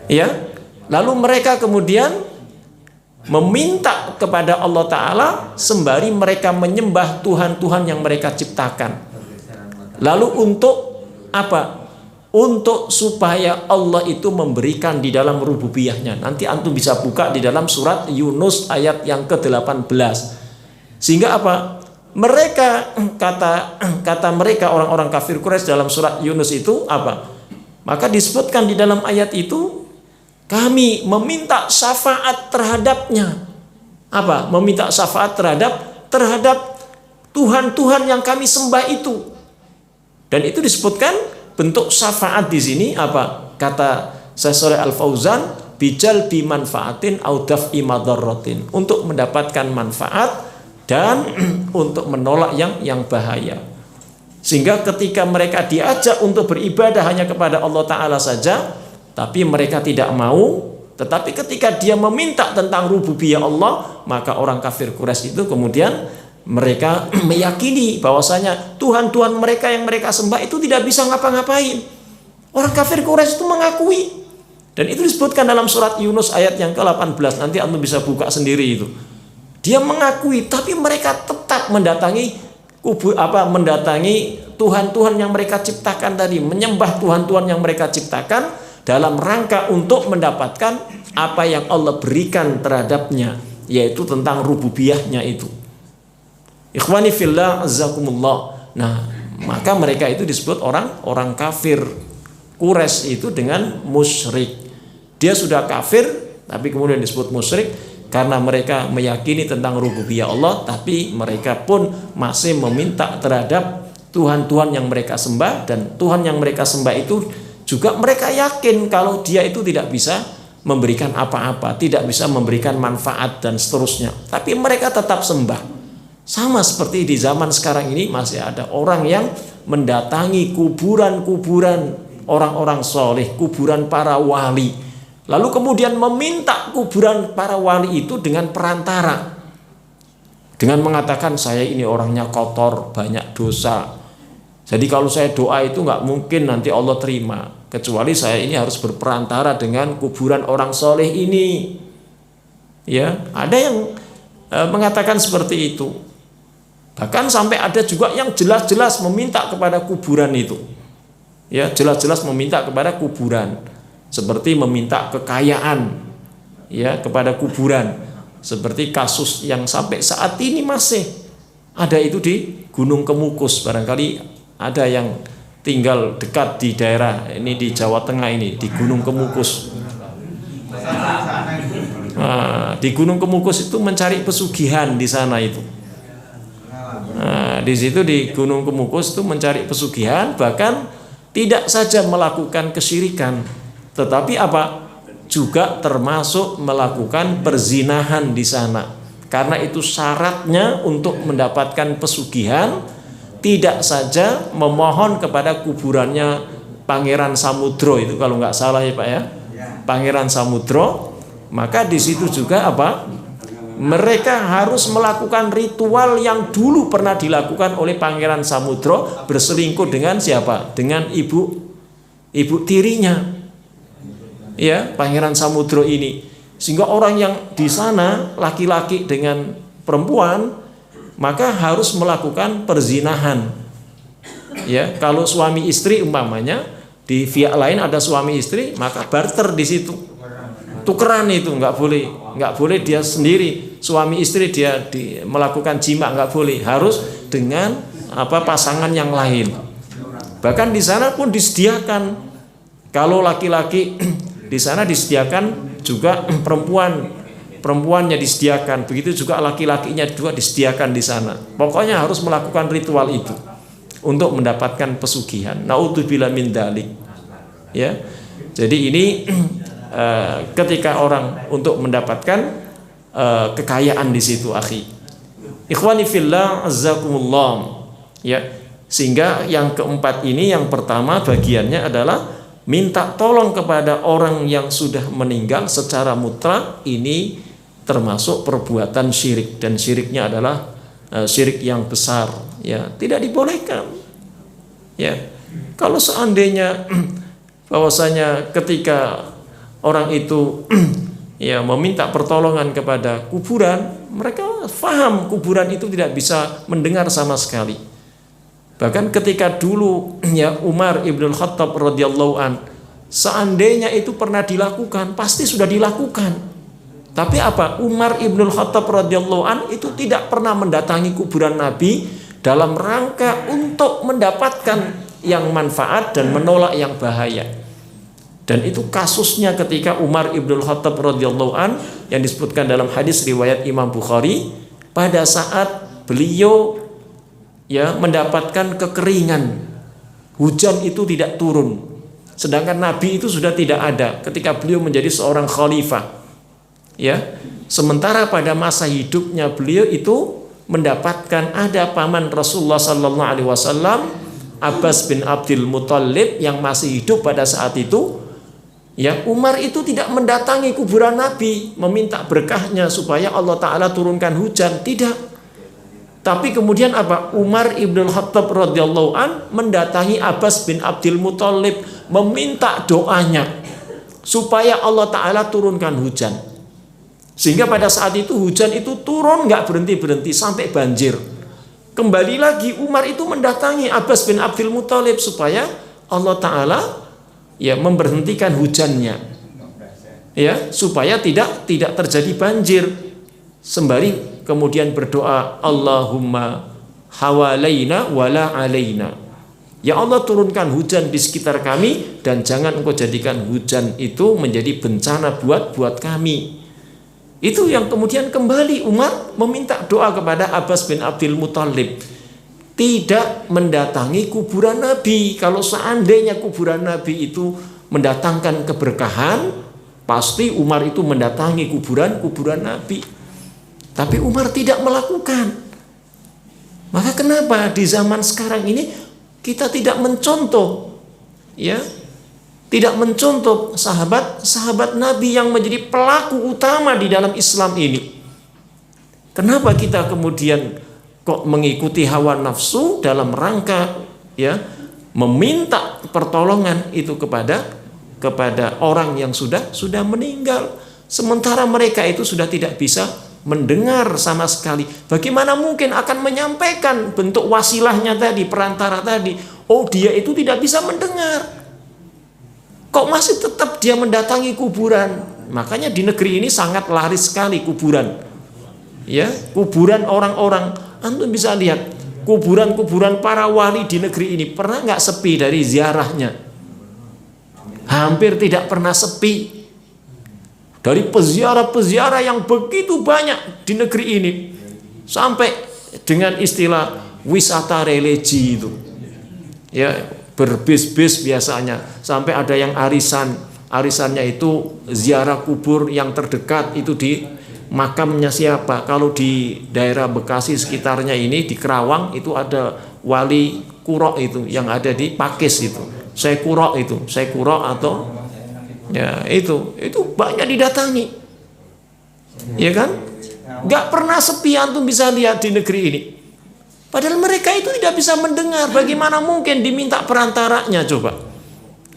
Ya, lalu mereka kemudian meminta kepada Allah Ta'ala sembari mereka menyembah Tuhan-Tuhan yang mereka ciptakan. Lalu untuk apa? Untuk supaya Allah itu memberikan di dalam rububiyahnya. Nanti antum bisa buka di dalam surat Yunus ayat yang ke-18. Sehingga apa? Mereka kata mereka orang-orang kafir Quraisy dalam surat Yunus itu apa? Maka disebutkan di dalam ayat itu, kami meminta syafaat terhadapnya. Apa? Meminta syafaat terhadap Tuhan-Tuhan yang kami sembah itu. Dan itu disebutkan bentuk syafaat di sini apa? Kata Syekh Shalih Al Fauzan, bijalbi manfaatin au daf'i madarratin, untuk mendapatkan manfaat dan untuk menolak yang bahaya. Sehingga ketika mereka diajak untuk beribadah hanya kepada Allah Ta'ala saja, tapi mereka tidak mau. Tetapi ketika dia meminta tentang rububiyah Allah, maka orang kafir Quraisy itu kemudian mereka meyakini bahwasanya Tuhan-Tuhan mereka yang mereka sembah itu tidak bisa ngapa-ngapain. Orang kafir Quraisy itu mengakui. Dan itu disebutkan dalam surat Yunus ayat yang ke-18. Nanti antum bisa buka sendiri itu. Dia mengakui, tapi mereka tetap mendatangi mendatangi Tuhan-Tuhan yang mereka ciptakan tadi, menyembah Tuhan-Tuhan yang mereka ciptakan dalam rangka untuk mendapatkan apa yang Allah berikan terhadapnya, yaitu tentang rububiyahnya itu. Ikhwani fillah azzakumullah. Nah, Maka mereka itu disebut orang kafir. Quraisy itu dengan musyrik. Dia sudah kafir tapi kemudian disebut musyrik karena mereka meyakini tentang rububiyah Allah, tapi mereka pun masih meminta terhadap Tuhan-Tuhan yang mereka sembah, dan Tuhan yang mereka sembah itu juga mereka yakin kalau dia itu tidak bisa memberikan apa-apa, tidak bisa memberikan manfaat dan seterusnya, tapi mereka tetap sembah. Sama seperti di zaman sekarang ini masih ada orang yang mendatangi kuburan-kuburan orang-orang soleh, kuburan para wali, lalu kemudian meminta kuburan para wali itu dengan perantara, dengan mengatakan saya ini orangnya kotor, banyak dosa, jadi kalau saya doa itu nggak mungkin nanti Allah terima, kecuali saya ini harus berperantara dengan kuburan orang soleh ini. Ya, ada yang mengatakan seperti itu. Bahkan sampai ada juga yang jelas-jelas meminta kepada kuburan itu. Ya, jelas-jelas meminta kepada kuburan, seperti meminta kekayaan ya kepada kuburan. Seperti kasus yang sampai saat ini masih ada itu di Gunung Kemukus, barangkali ada yang tinggal dekat di daerah ini di Jawa Tengah ini, di Gunung Kemukus. Nah, di Gunung Kemukus itu mencari pesugihan di sana itu. Nah, di situ di Gunung Kemukus itu mencari pesugihan, bahkan tidak saja melakukan kesyirikan, tetapi apa? Juga termasuk melakukan perzinahan di sana. Karena itu syaratnya untuk mendapatkan pesugihan tidak saja memohon kepada kuburannya Pangeran Samudro itu, kalau nggak salah ya Pak ya, Pangeran Samudro, maka di situ juga apa? Mereka harus melakukan ritual yang dulu pernah dilakukan oleh Pangeran Samudro, berselingkuh dengan siapa? Dengan ibu tirinya, ya Pangeran Samudro ini, sehingga orang yang di sana laki-laki dengan perempuan maka harus melakukan perzinahan. Ya, kalau suami istri umpamanya di pihak lain ada suami istri, maka barter di situ, tukeran itu nggak boleh dia sendiri suami istri dia melakukan jima, nggak boleh, harus dengan pasangan yang lain. Bahkan di sana pun disediakan, kalau laki-laki di sana disediakan juga perempuannya disediakan, begitu juga laki-lakinya juga disediakan di sana. Pokoknya harus melakukan ritual itu untuk mendapatkan pesugihan. Naudzubillah min dzalik. Ya. Jadi ini ketika orang untuk mendapatkan kekayaan di situ, akhi. Ikhwani fillah azzakumullah. Ya. Sehingga yang keempat ini, yang pertama bagiannya adalah minta tolong kepada orang yang sudah meninggal secara mutlak, ini termasuk perbuatan syirik, dan syiriknya adalah syirik yang besar, ya, tidak dibolehkan. Ya, kalau seandainya bahwasanya ketika orang itu ya meminta pertolongan kepada kuburan, mereka faham kuburan itu tidak bisa mendengar sama sekali. Bahkan ketika dulu ya Umar Ibnul Khattab radhiyallahu an, seandainya itu pernah dilakukan, pasti sudah dilakukan. Tapi apa? Umar Ibnul Khattab radhiyallahu an itu tidak pernah mendatangi kuburan Nabi dalam rangka untuk mendapatkan yang manfaat dan menolak yang bahaya. Dan itu kasusnya ketika Umar Ibnul Khattab radhiyallahu an yang disebutkan dalam hadis riwayat Imam Bukhari, pada saat beliau ya mendapatkan kekeringan, hujan itu tidak turun, sedangkan Nabi itu sudah tidak ada ketika beliau menjadi seorang khalifah. Ya, sementara pada masa hidupnya beliau itu mendapatkan ada paman Rasulullah sallallahu alaihi wasallam, Abbas bin Abdul Muthalib, yang masih hidup pada saat itu. Ya, Umar itu tidak mendatangi kuburan Nabi meminta berkahnya supaya Allah Ta'ala turunkan hujan, tidak. Tapi kemudian apa? Umar Ibnul Khattab radhiyallahu an mendatangi Abbas bin Abdul Muthalib meminta doanya supaya Allah Ta'ala turunkan hujan. Sehingga pada saat itu hujan itu turun nggak berhenti-berhenti sampai banjir. Kembali lagi Umar itu mendatangi Abbas bin Abdul Muthalib supaya Allah Ta'ala ya memberhentikan hujannya, ya, supaya tidak terjadi banjir. Sembari kemudian berdoa, Allahumma hawalaina wala alaina, Ya Allah, turunkan hujan di sekitar kami dan jangan Engkau jadikan hujan itu menjadi bencana buat kami. Itu yang kemudian kembali Umar meminta doa kepada Abbas bin Abdul Muthalib, tidak mendatangi kuburan Nabi. Kalau seandainya kuburan Nabi itu mendatangkan keberkahan, pasti Umar itu mendatangi kuburan Nabi. Tapi Umar tidak melakukan. Maka kenapa di zaman sekarang ini kita tidak mencontoh, ya, tidak mencontoh sahabat Nabi yang menjadi pelaku utama di dalam Islam ini? Kenapa kita kemudian kok mengikuti hawa nafsu dalam rangka, ya, meminta pertolongan itu kepada orang yang sudah meninggal, sementara mereka itu sudah tidak bisa mendengar sama sekali. Bagaimana mungkin akan menyampaikan bentuk wasilahnya tadi, perantara tadi? Oh, dia itu tidak bisa mendengar. Kok masih tetap dia mendatangi kuburan? Makanya di negeri ini sangat laris sekali kuburan. Ya, kuburan orang-orang. Antum bisa lihat kuburan-kuburan para wali di negeri ini pernah nggak sepi dari ziarahnya? Hampir tidak pernah sepi. Dari peziarah-peziarah yang begitu banyak di negeri ini, sampai dengan istilah wisata religi itu, ya, berbis-bis biasanya, sampai ada yang arisannya itu ziarah kubur yang terdekat itu di makamnya siapa. Kalau di daerah Bekasi sekitarnya ini, di Kerawang itu ada wali Kuro itu yang ada di Pakis itu, Syekh Kuro atau ya itu banyak didatangi, ya kan? Gak pernah sepi, antum bisa lihat di negeri ini. Padahal mereka itu tidak bisa mendengar. Bagaimana mungkin diminta perantaranya? Coba,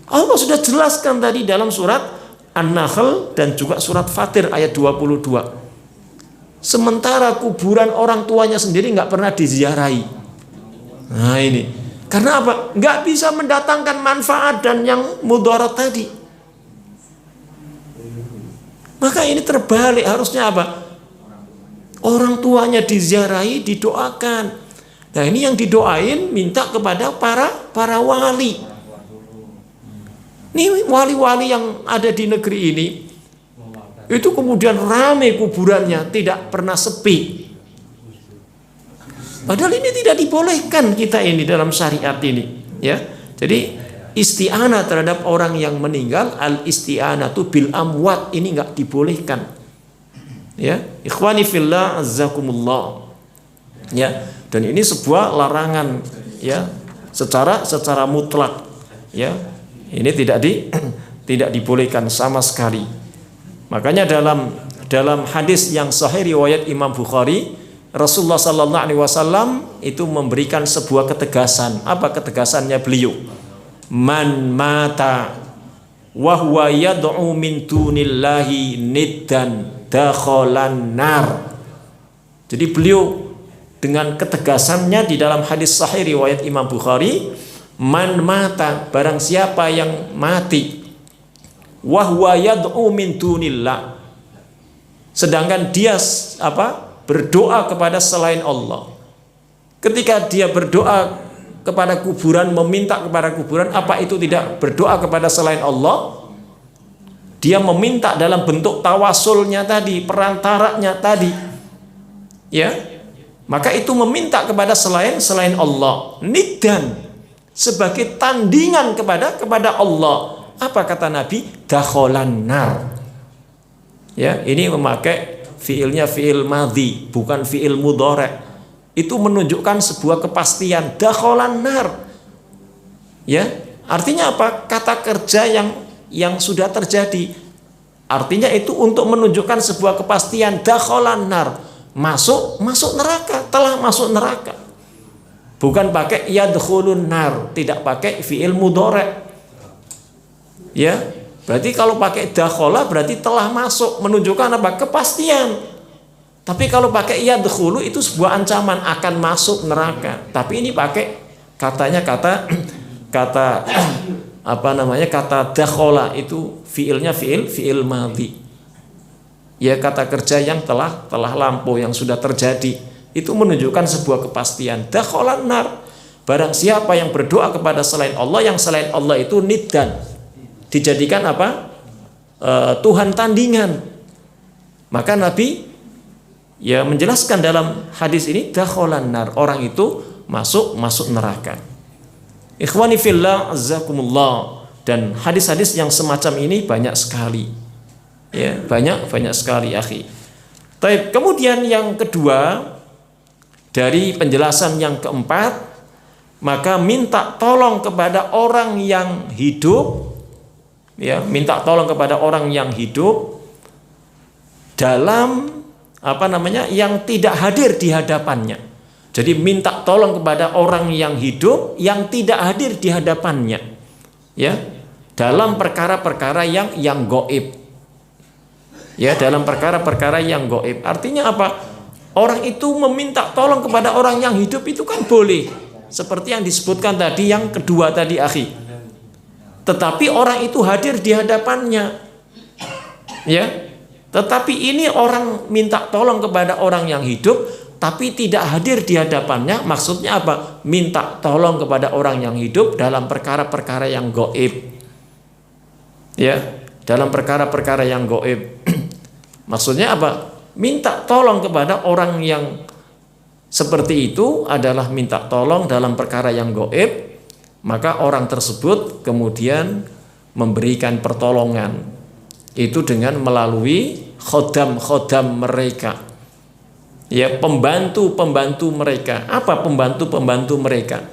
Allah sudah jelaskan tadi dalam surat An-Nahl dan juga surat Fatir ayat 22. Sementara kuburan orang tuanya sendiri gak pernah diziarahi. Nah ini karena apa? Gak bisa mendatangkan manfaat dan yang mudarat tadi. Maka ini terbalik, harusnya apa? Orang tuanya diziarahi, didoakan. Nah ini yang didoain minta kepada para wali. Ini wali-wali yang ada di negeri ini, itu kemudian ramai kuburannya, tidak pernah sepi. Padahal ini tidak dibolehkan kita ini dalam syariat ini, ya. Jadi isti'anah terhadap orang yang meninggal, al-isti'anatu bil amwat, ini enggak dibolehkan. Ya, ikhwani fillah azzakumullah. Ya, dan ini sebuah larangan, ya, secara mutlak, ya. Ini tidak dibolehkan sama sekali. Makanya dalam hadis yang sahih riwayat Imam Bukhari, Rasulullah sallallahu alaihi wasallam itu memberikan sebuah ketegasan. Apa ketegasannya beliau? Man mata wa huwa yad'u min dunillahi niddan dakhalan nar. Jadi beliau dengan ketegasannya di dalam hadis sahih riwayat Imam Bukhari, man mata, barang siapa yang mati, wa huwa yad'u min dunillah, sedangkan dia berdoa kepada selain Allah. Ketika dia berdoa kepada kuburan, meminta kepada kuburan, apa itu tidak berdoa kepada selain Allah? Dia meminta dalam bentuk tawasulnya tadi, perantaranya tadi, ya, maka itu meminta kepada selain Allah, niddan, sebagai tandingan kepada Allah. Apa kata Nabi? Dakholan nar. Ya, ini memakai fiilnya fiil madhi, bukan fiil mudhari'. Itu menunjukkan sebuah kepastian, dakholan nar. Ya, artinya apa? Kata kerja yang sudah terjadi. Artinya itu untuk menunjukkan sebuah kepastian, dakholan nar, masuk neraka, telah masuk neraka. Bukan pakai yadkhulun nar, tidak pakai fiil mudhari'. Ya, berarti kalau pakai dakhola berarti telah masuk, menunjukkan apa? Kepastian. Tapi kalau pakai yadkhulu itu sebuah ancaman akan masuk neraka. Tapi ini pakai katanya kata dakhola, itu fiilnya fiil madhi. Ya, kata kerja yang telah lampau, yang sudah terjadi. Itu menunjukkan sebuah kepastian. Dakholan nar. Barang siapa yang berdoa kepada selain Allah, yang selain Allah itu niddan, dijadikan apa? Tuhan tandingan. Maka Nabi ya menjelaskan dalam hadis ini, dakhalan nar, orang itu masuk neraka. Ikhwani fillah azzakumullah. Dan hadis-hadis yang semacam ini banyak sekali. Ya, banyak sekali, akhi. Baik, kemudian yang kedua dari penjelasan yang keempat, maka minta tolong kepada orang yang hidup, ya, minta tolong kepada orang yang hidup dalam yang tidak hadir di hadapannya. Jadi minta tolong kepada orang yang hidup yang tidak hadir di hadapannya, ya, dalam perkara-perkara yang gaib. Ya, dalam perkara-perkara yang gaib. Artinya apa? Orang itu meminta tolong kepada orang yang hidup itu kan boleh. Seperti yang disebutkan tadi, yang kedua tadi, akhi. Tetapi orang itu hadir di hadapannya, ya. Tetapi ini orang minta tolong kepada orang yang hidup, tapi tidak hadir di hadapannya. Maksudnya apa? Minta tolong kepada orang yang hidup dalam perkara-perkara yang gaib, ya, dalam perkara-perkara yang gaib. Maksudnya apa? Minta tolong kepada orang yang seperti itu adalah minta tolong dalam perkara yang gaib, maka orang tersebut kemudian memberikan pertolongan itu dengan melalui khodam mereka, ya, pembantu mereka. Apa pembantu mereka?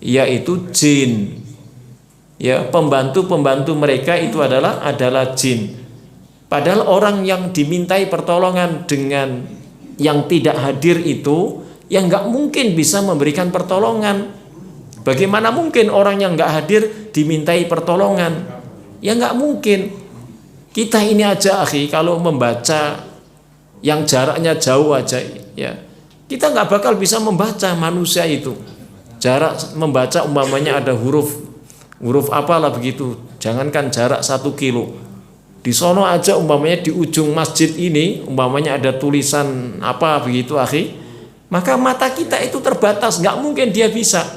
Yaitu jin. Ya, pembantu mereka itu adalah jin. Padahal orang yang dimintai pertolongan dengan yang tidak hadir itu, yang nggak mungkin bisa memberikan pertolongan. Bagaimana mungkin orang yang nggak hadir dimintai pertolongan? Ya nggak mungkin. Kita ini aja, akhi, kalau membaca yang jaraknya jauh aja, ya, kita nggak bakal bisa membaca manusia itu. Jarak membaca umpamanya ada huruf apalah begitu. Jangankan jarak 1 kilo. Di sono aja umpamanya di ujung masjid ini umpamanya ada tulisan apa begitu, akhi, maka mata kita itu terbatas, nggak mungkin dia bisa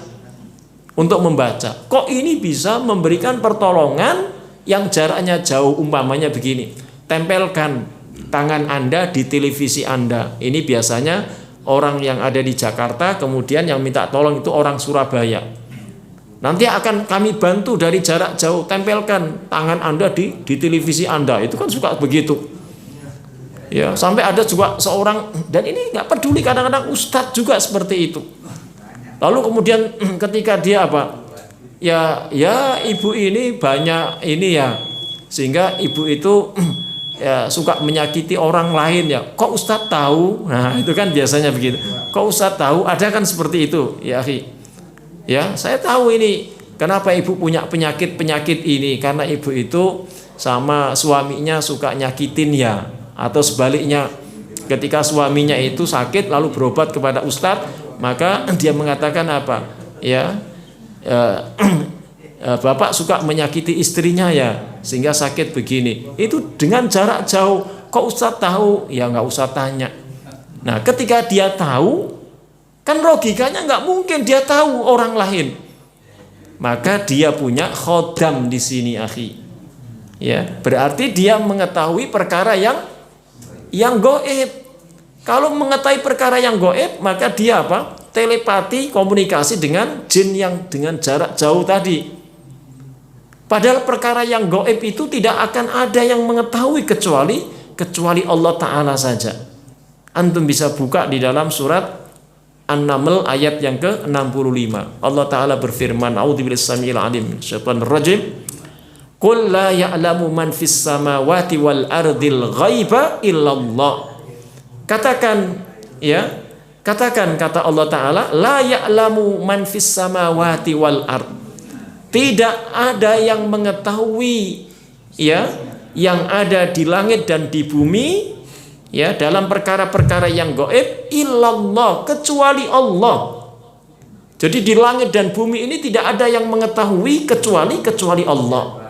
untuk membaca. Kok ini bisa memberikan pertolongan yang jaraknya jauh, umpamanya begini, tempelkan tangan Anda di televisi Anda. Ini biasanya orang yang ada di Jakarta, kemudian yang minta tolong itu orang Surabaya. Nanti akan kami bantu dari jarak jauh, tempelkan tangan Anda di televisi Anda. Itu kan suka begitu. Ya, sampai ada juga seorang, dan ini nggak peduli, kadang-kadang ustadz juga seperti itu. Lalu kemudian ketika dia apa? Ya ibu ini banyak ini ya, sehingga ibu itu ya suka menyakiti orang lain ya. Kok ustadz tahu? Nah, itu kan biasanya begitu. Kok ustadz tahu? Ada kan seperti itu, ya, akhi. Ya, saya tahu ini. Kenapa ibu punya penyakit ini? Karena ibu itu sama suaminya suka nyakitin ya. Atau sebaliknya, ketika suaminya itu sakit lalu berobat kepada ustadz, maka dia mengatakan apa? Ya, bapak suka menyakiti istrinya ya, sehingga sakit begini. Itu dengan jarak jauh. Kok ustadz tahu? Ya nggak usah tanya. Nah, ketika dia tahu, kan logikanya nggak mungkin dia tahu orang lain. Maka dia punya khodam di sini, akhi. Ya, berarti dia mengetahui perkara yang gaib. Kalau mengetahui perkara yang gaib, maka dia apa? Telepati, komunikasi dengan jin yang dengan jarak jauh tadi. Padahal perkara yang gaib itu tidak akan ada yang mengetahui kecuali Allah Ta'ala saja. Antum bisa buka di dalam surat An-Naml ayat yang ke-65. Allah Ta'ala berfirman, A'udzubillahi samil alim syaitanir rajim. Qul la ya'lamu man fis samawati wal ardil ghaiba illallah. Katakan kata Allah Ta'ala, la ya'lamu man fis samawati wal ard. Tidak ada yang mengetahui ya yang ada di langit dan di bumi, ya, dalam perkara-perkara yang gaib illallah, kecuali Allah. Jadi di langit dan bumi ini tidak ada yang mengetahui kecuali Allah.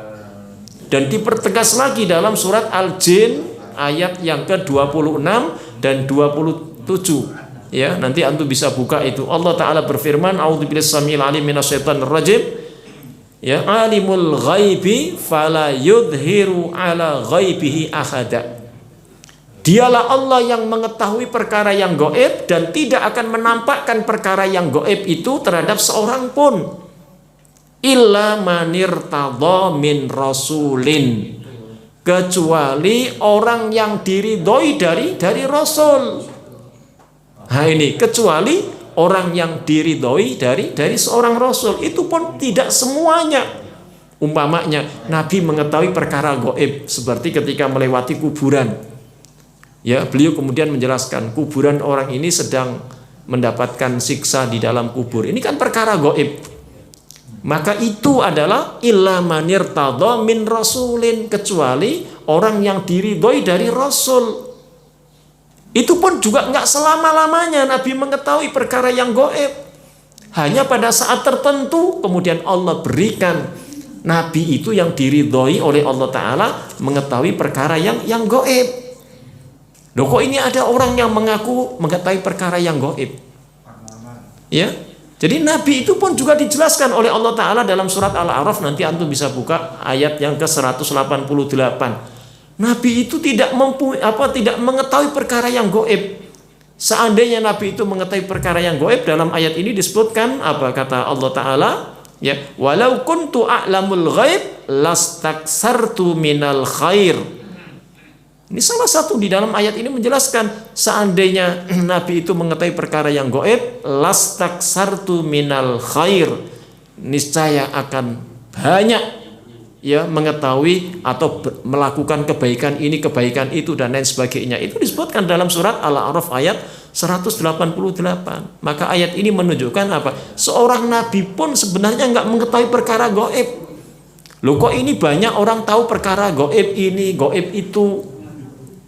Dan dipertegas lagi dalam surat Al-Jin ayat yang ke-26 dan 27. Ya, nanti antum bisa buka itu. Allah Ta'ala berfirman, a'udzubillahi samil alim minasyaitonir rajim. Ya, alimul ghaibi fala yudhiru ala ghaibihi ahada. Dialah Allah yang mengetahui perkara yang gaib dan tidak akan menampakkan perkara yang gaib itu terhadap seorang pun. Illa manirtadha min rasulin, kecuali orang yang diridhoi dari rasul. Nah ini, kecuali orang yang diridhoi dari seorang rasul. Itu pun tidak semuanya. Umpamanya Nabi mengetahui perkara gaib seperti ketika melewati kuburan. Ya, beliau kemudian menjelaskan kuburan orang ini sedang mendapatkan siksa di dalam kubur. Ini kan perkara gaib. Maka itu adalah illa manirtadha min rasulin, kecuali orang yang diridhoi dari rasul. Itu pun juga nggak selama-lamanya Nabi mengetahui perkara yang gaib. Hanya pada saat tertentu kemudian Allah berikan Nabi itu yang diridhoi oleh Allah Ta'ala mengetahui perkara yang gaib. Loh, kok ini ada orang yang mengaku mengetahui perkara yang gaib? Ya, jadi Nabi itu pun juga dijelaskan oleh Allah Ta'ala dalam surat Al-A'raf. Nanti antum bisa buka ayat yang ke-188. Nabi itu tidak mengetahui perkara yang gaib. Seandainya Nabi itu mengetahui perkara yang gaib, dalam ayat ini disebutkan apa kata Allah Ta'ala? Ya, walau kuntu a'lamul ghaib lastaksartu minal khair. Ini salah satu di dalam ayat ini menjelaskan seandainya Nabi itu mengetahui perkara yang gaib, lastaksartu minal khair, niscaya akan banyak ya mengetahui atau melakukan kebaikan ini, kebaikan itu dan lain sebagainya. Itu disebutkan dalam surat Al-A'raf ayat 188. Maka ayat ini menunjukkan apa? Seorang nabi pun sebenarnya nggak mengetahui perkara gaib. Loh, kok ini banyak orang tahu perkara gaib ini, gaib itu?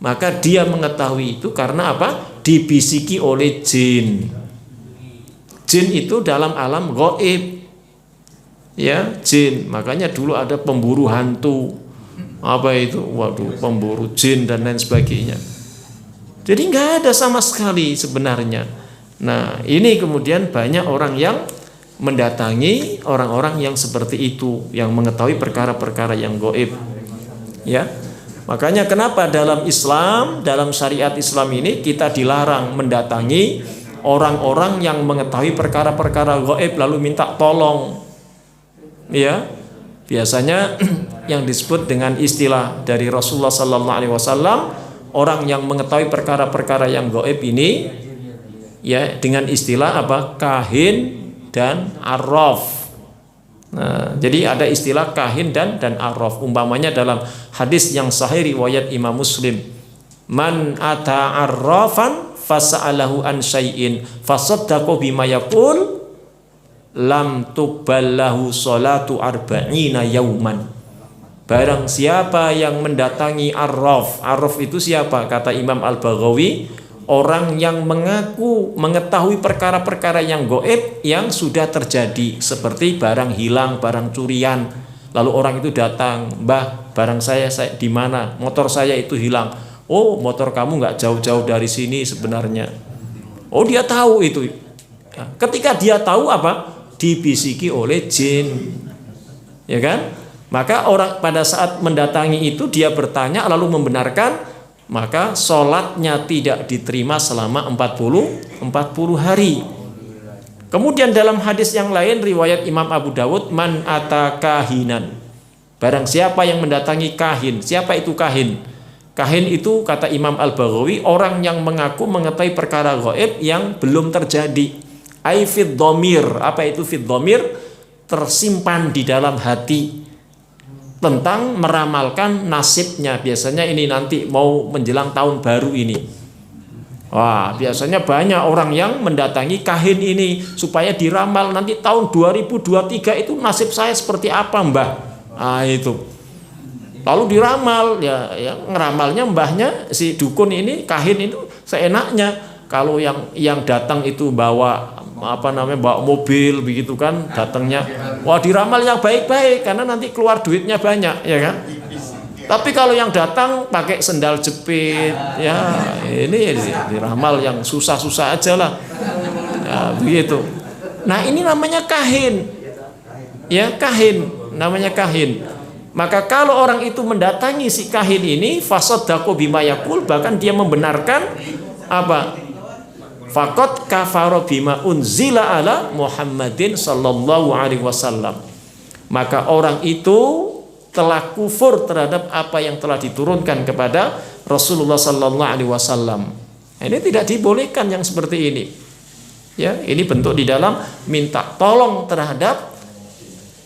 Maka dia mengetahui itu karena apa? Dibisiki oleh jin. Jin itu dalam alam gaib. Ya, jin. Makanya dulu ada pemburu hantu. Apa itu? Waduh, pemburu jin dan lain sebagainya. Jadi nggak ada sama sekali sebenarnya. Nah, ini kemudian banyak orang yang mendatangi orang-orang yang seperti itu, yang mengetahui perkara-perkara yang gaib. Ya. Makanya kenapa dalam Islam, dalam syariat Islam ini kita dilarang mendatangi orang-orang yang mengetahui perkara-perkara gaib lalu minta tolong. Ya, biasanya yang disebut dengan istilah dari Rasulullah Sallallahu Alaihi Wasallam, orang yang mengetahui perkara-perkara yang gaib ini, ya dengan istilah apa? Kahin dan arraf. Nah, jadi ada istilah kahin dan arraf. Umpamanya dalam hadis yang sahih riwayat Imam Muslim, man ata arrafan fasa'alahu an syai'in fasaddaqa bima yaqul lam tuqballahu salatu arba'ina yauman. Barang siapa yang mendatangi arraf, arraf itu siapa? Kata Imam Al-Baghawi, orang yang mengaku mengetahui perkara-perkara yang gaib yang sudah terjadi, seperti barang hilang, barang curian. Lalu orang itu datang, "Mbah, barang saya di mana? Motor saya itu hilang." "Oh, motor kamu nggak jauh-jauh dari sini sebenarnya." Oh, dia tahu itu. Ketika dia tahu apa? Dibisiki oleh jin. Ya kan? Maka orang pada saat mendatangi itu dia bertanya lalu membenarkan, maka sholatnya tidak diterima selama 40 hari. Kemudian dalam hadis yang lain riwayat Imam Abu Dawud, man ata kahinan, barang siapa yang mendatangi kahin. Siapa itu kahin? Kahin itu kata Imam Al-Baghawi, orang yang mengaku mengetahui perkara gaib yang belum terjadi. Ai fid dhamir. Apa itu fid dhamir? Tersimpan di dalam hati tentang meramalkan nasibnya. Biasanya ini nanti mau menjelang tahun baru ini. Wah, biasanya banyak orang yang mendatangi kahin ini supaya diramal nanti tahun 2023 itu nasib saya seperti apa, Mbah. Ah, itu. Lalu diramal, ya ngeramalnya mbahnya si dukun ini, kahin itu seenaknya. Kalau yang datang itu bawa bawa mobil begitu kan, datangnya wah diramal yang baik-baik karena nanti keluar duitnya banyak, ya kan. Tapi kalau yang datang pakai sendal jepit, ya ini diramal yang susah-susah aja lah. Ya, begitu. Nah, ini namanya kahin. Ya, kahin, namanya kahin. Maka kalau orang itu mendatangi si kahin ini, fasaddaqu bima yaqul, bahkan dia membenarkan apa? Faqad kafara bima unzila ala Muhammadin sallallahu alaihi wasallam. Maka orang itu telah kufur terhadap apa yang telah diturunkan kepada Rasulullah sallallahu alaihi wasallam. Ini tidak dibolehkan yang seperti ini. Ya, ini bentuk di dalam minta tolong terhadap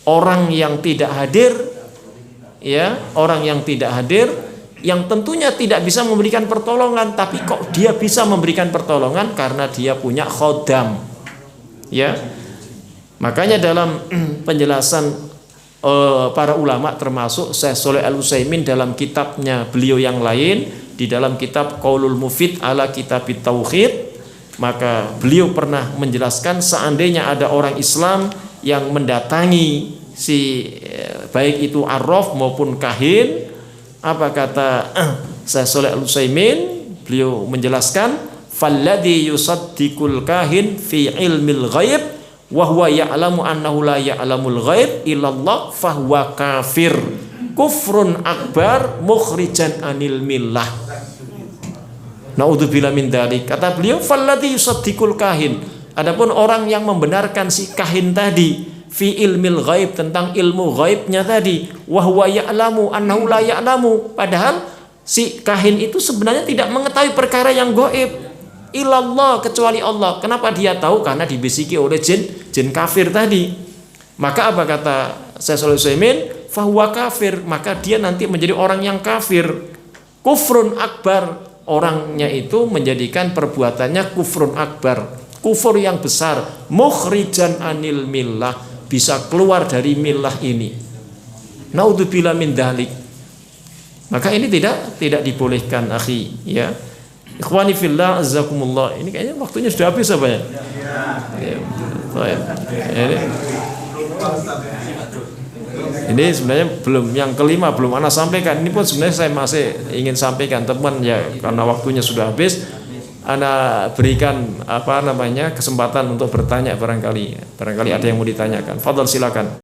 orang yang tidak hadir, ya, orang yang tidak hadir, yang tentunya tidak bisa memberikan pertolongan, tapi kok dia bisa memberikan pertolongan karena dia punya khodam. Ya, makanya dalam penjelasan para ulama termasuk Syekh Shalih Al-Utsaimin dalam kitabnya beliau yang lain, di dalam kitab Qaulul Mufid ala Kitabit Tauhid, maka beliau pernah menjelaskan seandainya ada orang Islam yang mendatangi si baik itu arraf maupun kahin, apa kata Syekh Shalih Al-Utsaimin, beliau menjelaskan falladzi yusaddiqul kahin fi ilmil ghaib wa huwa ya'lamu annahu la ya'lamul ghaib illallah fahuwa kafir kufrun akbar mukhrijan anil millah. Naudzubillah min dzalik. Kata beliau falladzi yusaddiqul kahin, adapun orang yang membenarkan si kahin tadi fi ilmil ghaib, tentang ilmu ghaibnya tadi, wa huwa ya'lamu annahu la ya'lamu, padahal si kahin itu sebenarnya tidak mengetahui perkara yang gaib, ilallah, kecuali Allah. Kenapa dia tahu? Karena dibisiki oleh jin kafir tadi. Maka apa kata Syekh Shalih Al-Utsaimin? Fahuwa kafir, maka dia nanti menjadi orang yang kafir. Kufrun akbar, orangnya itu menjadikan perbuatannya kufrun akbar, kufur yang besar. Mukhrijan anil millah, bisa keluar dari millah ini. Naudzubillah min dzalik. Maka ini tidak dibolehkan, akhi, ya. Ikhwani fillah azzakumullah. Ini kayaknya waktunya sudah habis apa ya? Ya. Ini sebenarnya belum, yang kelima belum ana sampaikan. Ini pun sebenarnya saya masih ingin sampaikan, teman, ya, karena waktunya sudah habis. Ana berikan kesempatan untuk bertanya barangkali ada yang mau ditanyakan. Fadhal, silakan.